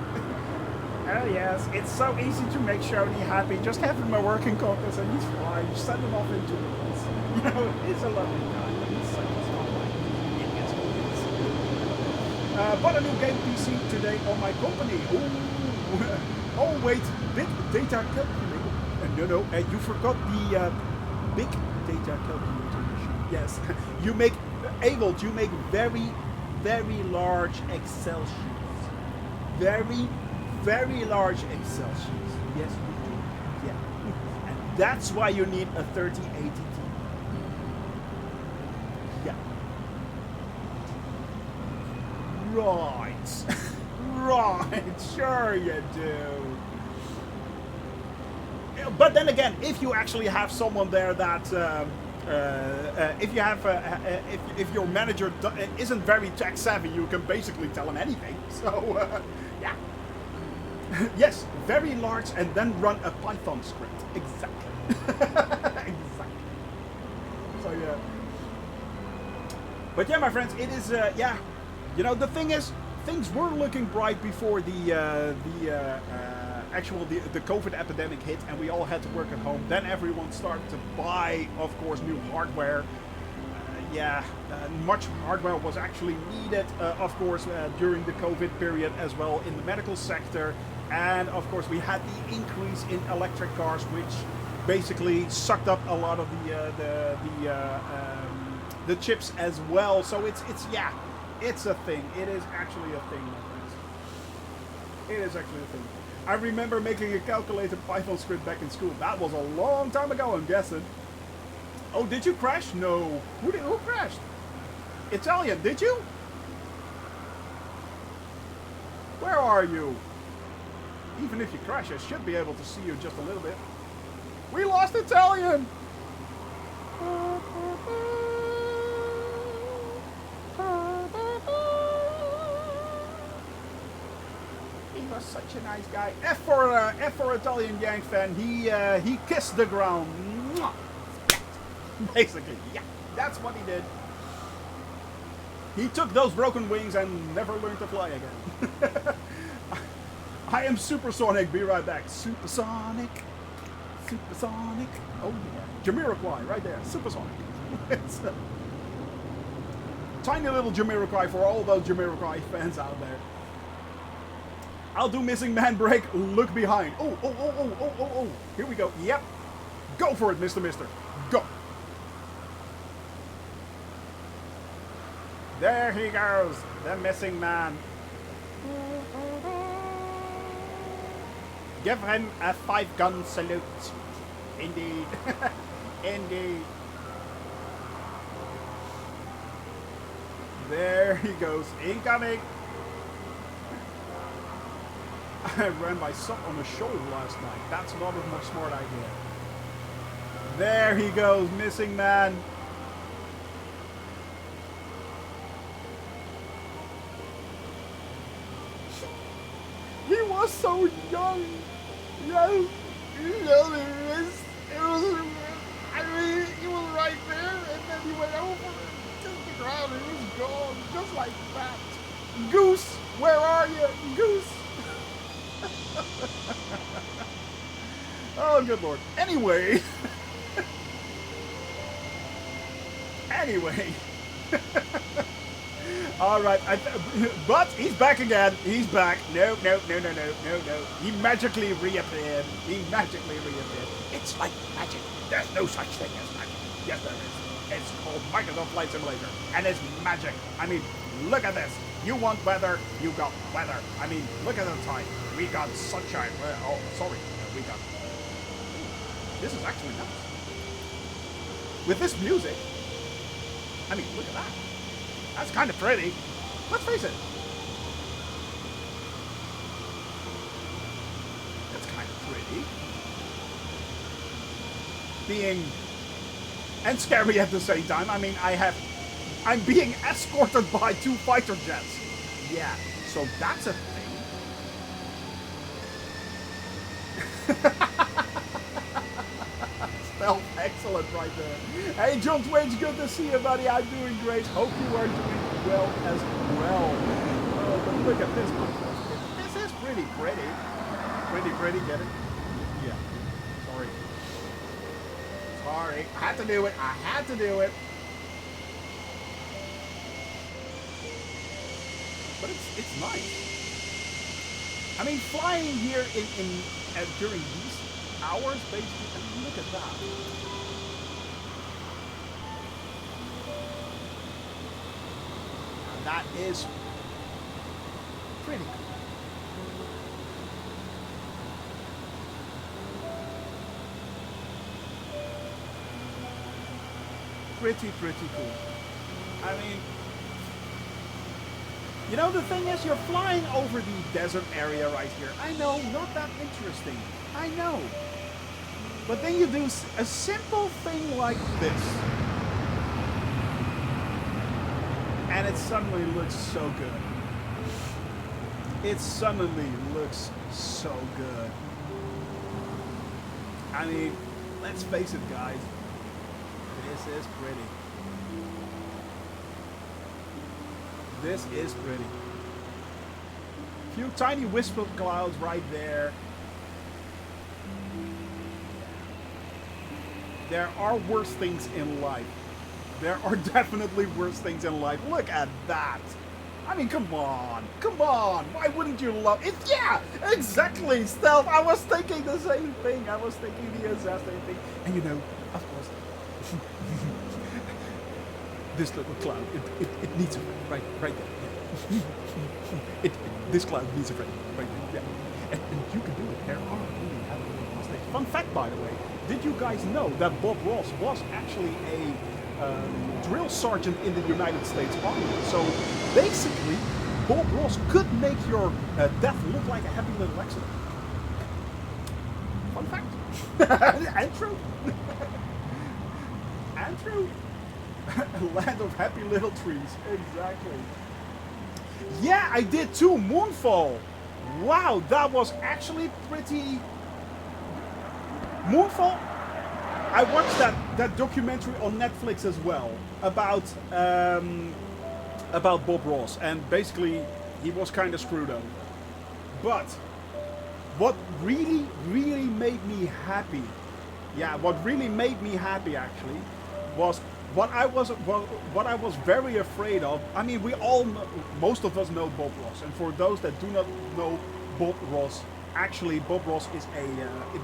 Oh yes, it's so easy to make Shoney happy. Just have him a working compass and he's fine. You send him off into the woods. You know, he's a lovely guy. He's so like idiots. Bought a new game PC today on my company. Ooh. Oh wait, big data calculator. No, you forgot the big data calculator machine. Yes, you make Avold. You make very large Excel sheets. Very large Excel sheets. Yes, you do. Yeah. And that's why you need a 3080 Ti. Yeah. Right. Right. Sure you do. But then again, if you actually have someone there that if your manager isn't very tech savvy, you can basically tell him anything. So yeah. Yes, very large, and then run a Python script. Exactly. Exactly. So yeah. But yeah, my friends, it is yeah. You know, the thing is, things were looking bright before the COVID epidemic hit, and we all had to work at home. Then everyone started to buy, of course, new hardware. Much hardware was actually needed, of course, during the COVID period as well in the medical sector. And of course, we had the increase in electric cars, which basically sucked up a lot of the chips as well. So it's a thing. It is actually a thing, my friends. It is actually a thing. I remember making a calculated Python script back in school. That was a long time ago, I'm guessing. Oh, did you crash? No. Who crashed? Italian, did you? Where are you? Even if you crash, I should be able to see you just a little bit. We lost Italian! He was such a nice guy. F for Italian Yang fan. He kissed the ground. Mwah. Basically, yeah, that's what he did. He took those broken wings and never learned to fly again. I am Supersonic, be right back. Supersonic. Oh yeah. Jamiroquai, right there. Supersonic. It's tiny little Jamiroquai for all those Jamiroquai fans out there. I'll do missing man break, look behind. Oh. Here we go. Yep. Go for it, Mr. Go. There he goes, the missing man. Give him a 5-gun salute. Indeed. Indeed. There he goes. Incoming. I ran my son on a shoal last night. That's not a much smart idea. There he goes, missing man. was so young. Yes, it was, I mean, he was right there, and then he went over and kissed the ground, and he was gone, just like that. Goose, where are you, Goose? Oh, good lord. Anyway. Anyway. All right. But he's back again. He's back. No. He magically reappeared. It's like magic. There's no such thing as magic. Yes, there is. It's called Microsoft Flight Simulator. And it's magic. I mean, look at this. You want weather, you got weather. I mean, look at the time. We got sunshine. Oh, sorry. We got... This is actually nice. With this music, I mean, look at that. That's kind of pretty. Let's face it. That's kind of pretty. Being... and scary at the same time. I mean, I'm being escorted by 2 fighter jets. Yeah, so that's a thing. Stealth, excellent right there. Hey, John Twitch, good to see you, buddy. I'm doing great. Hope you are doing well as well. Oh, but look at this one. This is pretty. Pretty, get it? Yeah. Sorry. I had to do it. But it's nice. I mean, flying here during these hours, basically. I mean, look at that. Now that is pretty cool. Pretty cool. I mean, you know, the thing is, you're flying over the desert area right here. I know, not that interesting. I know. But then you do a simple thing like this. And it suddenly looks so good. It suddenly looks so good. I mean, let's face it, guys. This is pretty. This is pretty. Few tiny wisp of clouds right there. There are worse things in life. There are definitely worse things in life. Look at that. I mean, come on. Why wouldn't you love it? Yeah, exactly, Stealth. I was thinking the same thing. I was thinking the exact same thing. And you know, of course, this little cloud, it needs a friend, right there. Yeah. This cloud needs a friend, right there. Yeah. And you can do it. There are really having mistakes. Fun fact, by the way, did you guys know that Bob Ross was actually a drill sergeant in the United States Army? So basically, Bob Ross could make your death look like a happy little accident. Fun fact. And true. And true. A land of happy little trees. Exactly. Yeah, I did too. Moonfall. Wow, that was actually pretty... Moonfall? I watched that documentary on Netflix as well about Bob Ross, and basically he was kind of screwed over. But what really made me happy, actually, was what I was very afraid of. I mean, we all know, most of us know Bob Ross, and for those that do not know Bob Ross, actually Bob Ross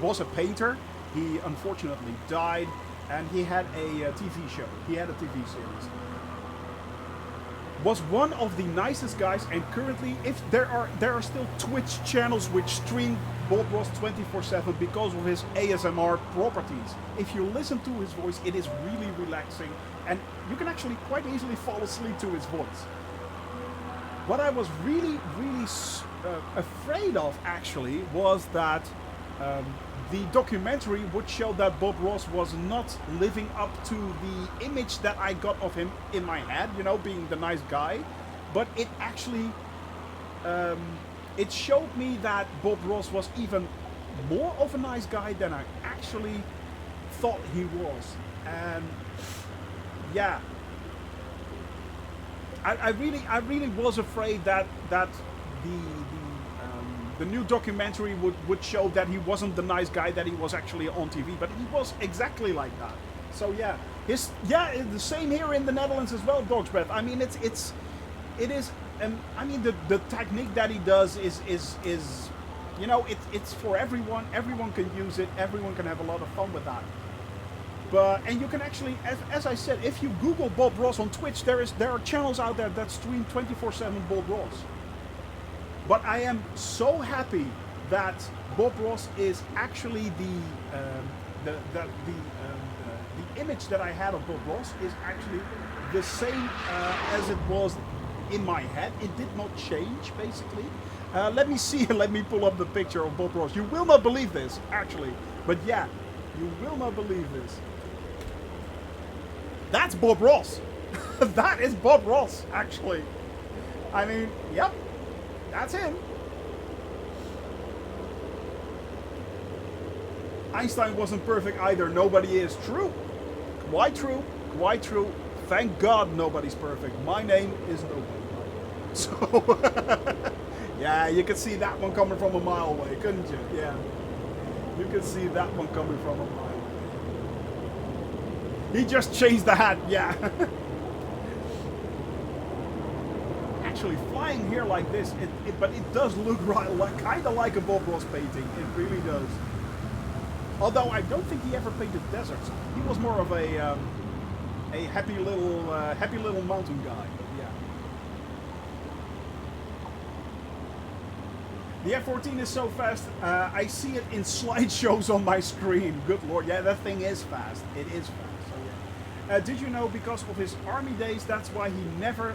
was a painter. He unfortunately died, and he had a TV show. He had a TV series. Was one of the nicest guys, and currently, if there are still Twitch channels which stream Bob Ross 24/7 because of his ASMR properties. If you listen to his voice, it is really relaxing, and you can actually quite easily fall asleep to his voice. What I was really afraid of, actually, was that the documentary would show that Bob Ross was not living up to the image that I got of him in my head, you know, being the nice guy. But it actually it showed me that Bob Ross was even more of a nice guy than I actually thought he was. And yeah, I really was afraid that the new documentary would show that he wasn't the nice guy that he was actually on TV, but he was exactly like that. So yeah, the same here in the Netherlands as well, Dog's Breath. I mean, it is, and I mean the technique that he does is you know, it's for everyone. Everyone can use it. Everyone can have a lot of fun with that. And you can actually, as I said, if you Google Bob Ross on Twitch, there are channels out there that stream 24/7 Bob Ross. But I am so happy that Bob Ross is actually the image that I had of Bob Ross is actually the same as it was in my head. It did not change, basically. Let me see. Let me pull up the picture of Bob Ross. You will not believe this, actually. But yeah, you will not believe this. That's Bob Ross. That is Bob Ross, actually. I mean, yep. That's him. Einstein wasn't perfect either. Nobody is. True. Quite true. Quite true. Thank God nobody's perfect. My name is nobody. So, yeah, you could see that one coming from a mile away, couldn't you? Yeah. You could see that one coming from a mile away. He just changed the hat. Yeah. Actually, flying here like this, but it does look kind of like a Bob Ross painting. It really does. Although I don't think he ever painted deserts. He was more of a happy little mountain guy. Yeah. The F-14 is so fast. I see it in slideshows on my screen. Good lord, yeah, that thing is fast. It is fast. Did you know because of his army days, that's why he never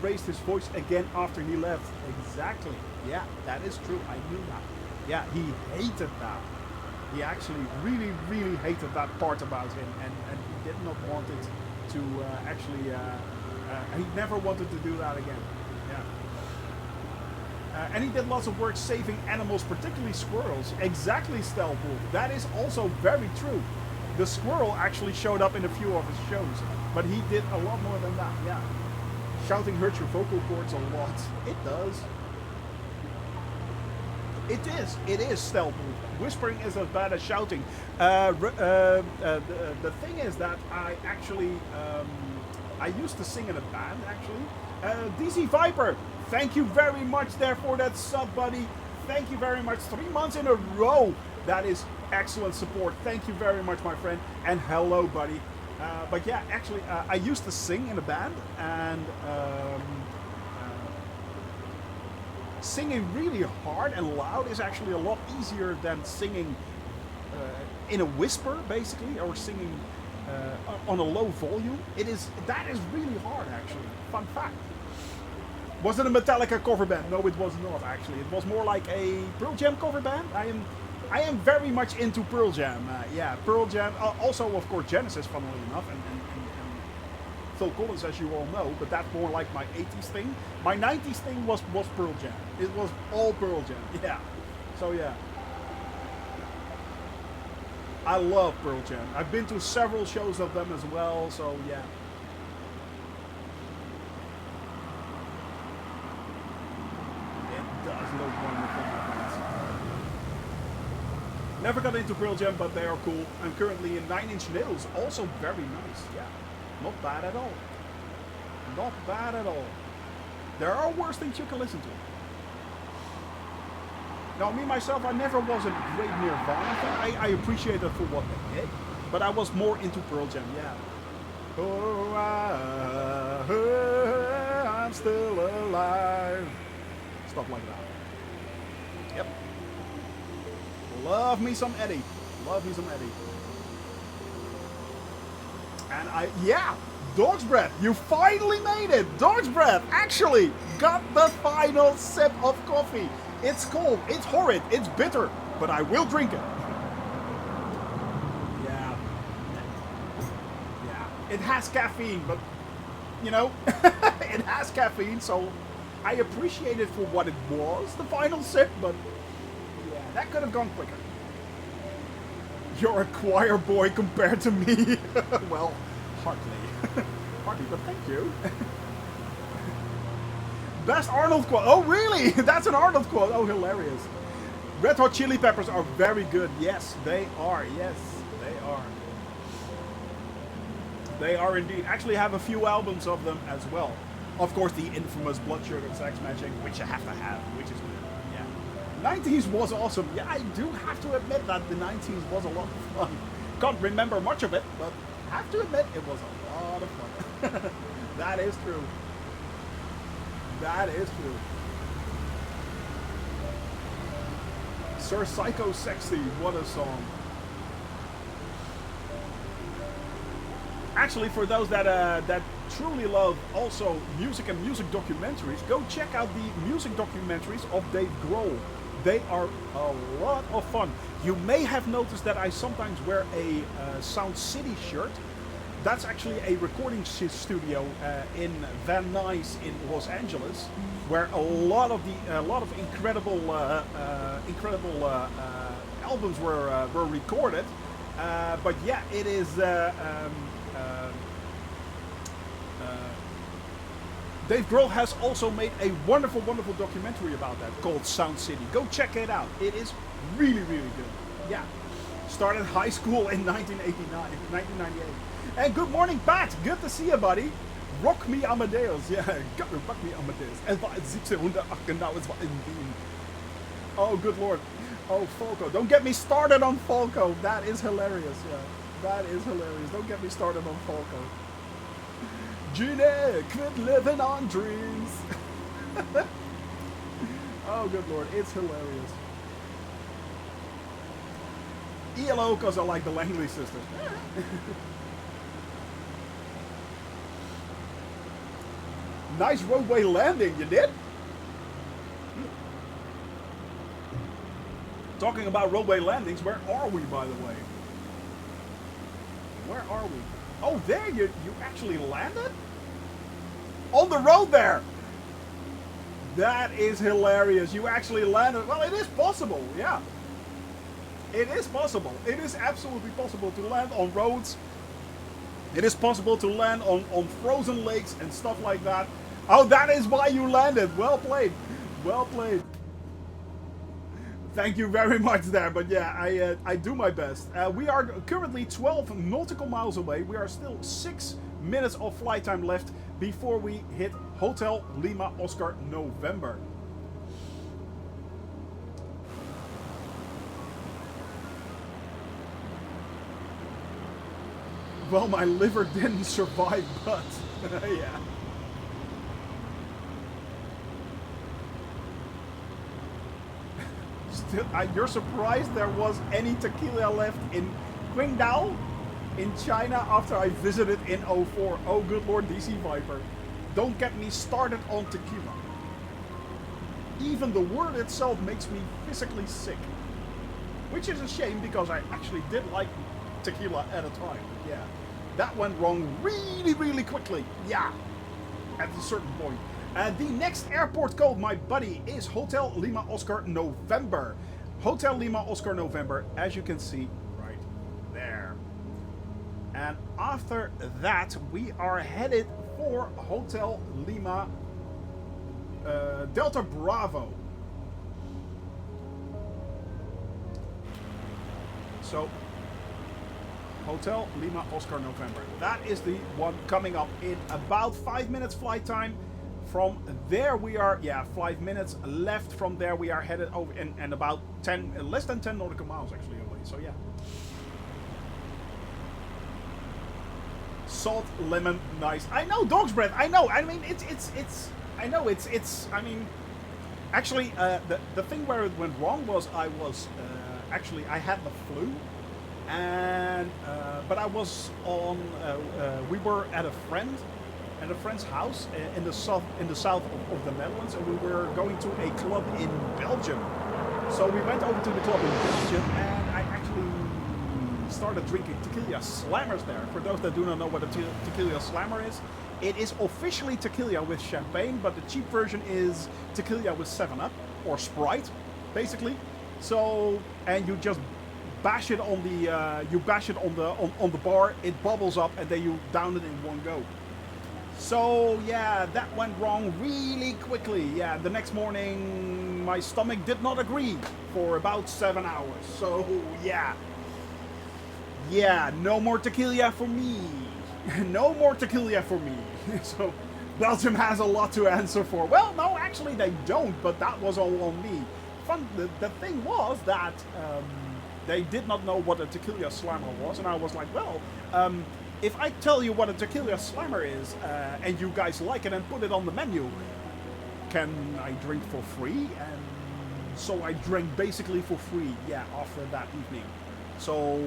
raised his voice again after he left? Exactly. Yeah, that is true. I knew that. Yeah, he hated that. He actually really, really hated that part about him, and he did not want it to he never wanted to do that again. Yeah. And he did lots of work saving animals, particularly squirrels. Exactly, Stealth Wolf. That is also very true. The squirrel actually showed up in a few of his shows, but he did a lot more than that, yeah. Shouting hurts your vocal cords a lot. It does. It is Stealth Wolf. Whispering is as bad as shouting. The thing is that I actually, I used to sing in a band, actually. DC Viper, thank you very much there for that sub, buddy. Thank you very much. 3 months in a row. That is excellent support. Thank you very much, my friend. And hello, buddy. But yeah, actually, I used to sing in a band, and singing really hard and loud is actually a lot easier than singing in a whisper, basically, or singing on a low volume. That is really hard, actually. Fun fact. Was it a Metallica cover band? No, it was not, actually. It was more like a Pearl Jam cover band. I am very much into Pearl Jam. Yeah, Pearl Jam. Also, of course, Genesis, funnily enough, and Phil Collins, as you all know. But that's more like my 80s thing. My 90s thing was Pearl Jam. It was all Pearl Jam. Yeah. So yeah. I love Pearl Jam. I've been to several shows of them as well. So yeah. It does look wonderful. Never got into Pearl Jam, but they are cool. I'm currently in 9 Inch Nails, also very nice. Yeah, not bad at all. Not bad at all. There are worse things you can listen to. Now, me myself, I never was a great Nirvana fan. I appreciate it for what they did, but I was more into Pearl Jam. Yeah. Oh, I'm still alive. Stuff like that. Yep. Love me some Eddie. Love me some Eddie. And yeah, Dog's Breath, you finally made it. Dog's Breath actually got the final sip of coffee. It's cold, it's horrid, it's bitter, but I will drink it. Yeah. Yeah. It has caffeine, but, you know, it has caffeine, so I appreciate it for what it was, the final sip, but yeah, that could have gone quicker. You're a choir boy compared to me. Well, hardly. Hardly, but thank you. Best Arnold quote. Oh, really? That's an Arnold quote. Oh, hilarious. Red Hot Chili Peppers are very good. Yes, they are. Yes, they are. They are indeed. Actually, have a few albums of them as well. Of course, the infamous Blood Sugar Sex Magic, which you have to have, which is good. Yeah. 90s was awesome. Yeah, I do have to admit that the 90s was a lot of fun. Can't remember much of it, but have to admit it was a lot of fun. That is true. That is true. Sir Psycho Sexy, what a song. Actually, for those that truly love also music and music documentaries, go check out the music documentaries of Dave Grohl. They are a lot of fun. You may have noticed that I sometimes wear a Sound City shirt. That's actually a recording studio in Van Nuys in Los Angeles, where a lot of incredible albums were recorded. But yeah, it is. Dave Grohl has also made a wonderful, wonderful documentary about that called Sound City. Go check it out. It is really, really good. Yeah. Started high school in 1998. And good morning, Pat. Good to see you, buddy. Rock me Amadeus. Yeah, rock me Amadeus. Es war 1708, genau, es war in Wien. Oh, good lord. Oh, Falco. Don't get me started on Falco. That is hilarious. Yeah, that is hilarious. Don't get me started on Falco. Gene, quit living on dreams. Oh, good lord. It's hilarious. ELO, because I like the Langley sisters. Nice roadway landing, you did? Talking about roadway landings, where are we, by the way? Where are we? Oh, there you actually landed? On the road there! That is hilarious. You actually landed. Well, it is possible, yeah. It is possible. It is absolutely possible to land on roads. It is possible to land on frozen lakes and stuff like that. Oh, that is why you landed. Well played. Well played. Thank you very much there. But yeah, I do my best. We are currently 12 nautical miles away. We are still 6 minutes of flight time left before we hit Hotel Lima Oscar November. Well, my liver didn't survive, but yeah. Still, you're surprised there was any tequila left in Qingdao in China after I visited in 04. Oh, good lord, DC Viper. Don't get me started on tequila. Even the word itself makes me physically sick. Which is a shame because I actually did like tequila at a time. Yeah. That went wrong really, really quickly. Yeah. At a certain point. The next airport code, my buddy, is Hotel Lima Oscar November. Hotel Lima Oscar November, as you can see right there. And after that, we are headed for Hotel Lima Delta Bravo. So, Hotel Lima Oscar November. That is the one coming up in about 5 minutes flight time. From there we are, 5 minutes left. From there we are headed over and about 10, less than 10 nautical miles actually away. So yeah. Salt, lemon, nice. I know, dog's breath. I know. I mean, I know it's. I mean, actually, the thing where it went wrong was I was actually I had the flu, and but I was on. We were at a friend's house in the south of the Netherlands, and we were going to a club in Belgium. So we went over to the club in Belgium, and I actually started drinking tequila slammers there. For those that do not know what a tequila slammer is, It is officially tequila with champagne, but the cheap version is tequila with 7-Up or Sprite, basically. So, and you just bash it on the on the bar. It bubbles up, and then you down it in one go. So yeah, that went wrong really quickly. Yeah, the next morning my stomach did not agree for about 7 hours. So yeah, no more tequila for me. No more tequila for me. So Belgium has a lot to answer for. Well, no, actually they don't, but that was all on me. The thing was that they did not know what a tequila slammer was, and I was like, well, if I tell you what a tequila slammer is, and you guys like it and put it on the menu, can I drink for free? And so I drank basically for free, yeah, after that evening. So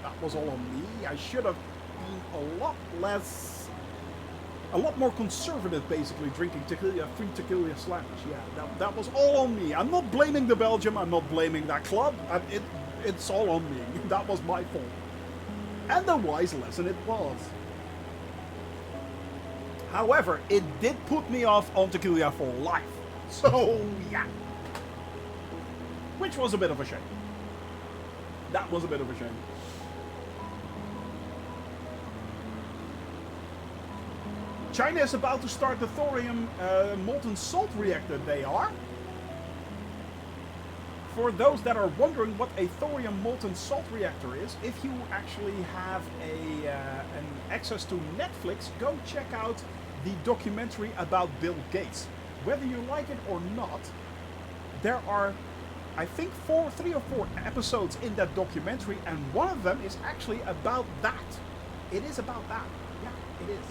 that was all on me. I should have been a lot more conservative, basically, drinking tequila, free tequila slammers. Yeah, that was all on me. I'm not blaming the Belgium. I'm not blaming that club. It's all on me. That was my fault. And a wise lesson it was. However, it did put me off on tequila for life. So, yeah. Which was a bit of a shame. That was a bit of a shame. China is about to start the thorium molten salt reactor. They are. For those that are wondering what a thorium molten salt reactor is, if you actually have an access to Netflix, go check out the documentary about Bill Gates. Whether you like it or not, there are, I think, 3 or 4 episodes in that documentary, and one of them is actually about that. It is about that. Yeah, it is.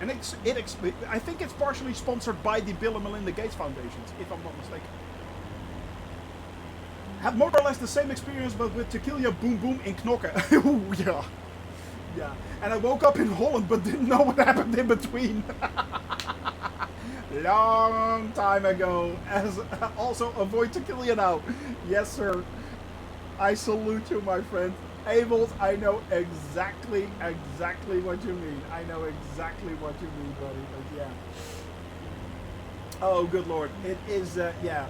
And I think it's partially sponsored by the Bill and Melinda Gates Foundations, if I'm not mistaken. Had more or less the same experience, but with tequila boom boom in Knokke. Yeah. Yeah. And I woke up in Holland, but didn't know what happened in between. Long time ago. As also avoid tequila now. Yes, sir. I salute you, my friend. Abels, I know exactly what you mean. I know exactly what you mean, buddy. But yeah. Oh, good lord. It is, yeah.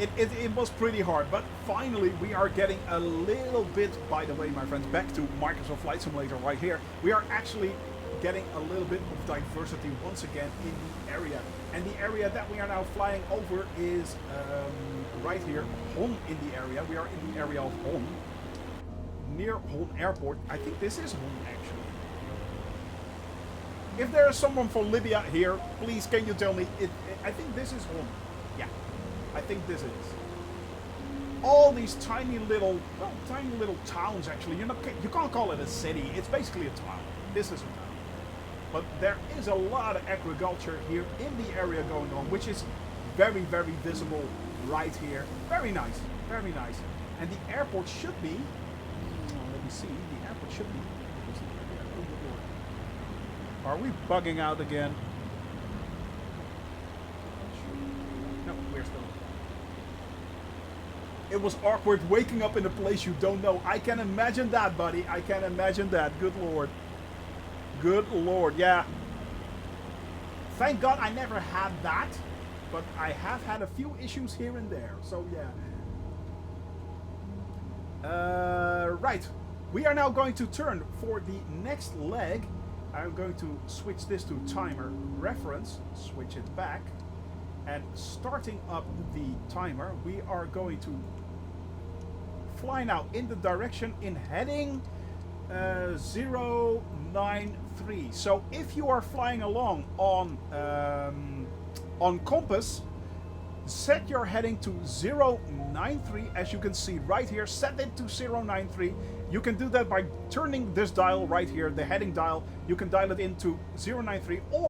It was pretty hard, but finally we are getting a little bit, by the way, my friends, back to Microsoft Flight Simulator right here. We are actually getting a little bit of diversity once again in the area. And the area that we are now flying over is right here, Hon in the area. We are in the area of Hon, near Hon Airport. I think this is Hon, actually. If there is someone from Libya here, please can you tell me? I think this is Hon. Yeah, I think this is. All these tiny little towns, actually. You can't call it a city. It's basically a town. This is a town. But there is a lot of agriculture here in the area going on, which is very, very visible right here. Very nice, very nice. And the airport should be, let me see, the airport should be, are we bugging out again? No, we're still. It was awkward waking up in a place you don't know. I can imagine that, buddy. I can imagine that. Good lord. Good lord, yeah. Thank God I never had that, but I have had a few issues here and there, so yeah. Right, we are now going to turn for the next leg. I'm going to switch this to timer reference, switch it back, and starting up the timer, we are going to fly now in the direction in heading 093. So if you are flying along on compass, set your heading to 093. As you can see right here, set it to 093. You can do that by turning this dial right here, the heading dial. You can dial it into 093, or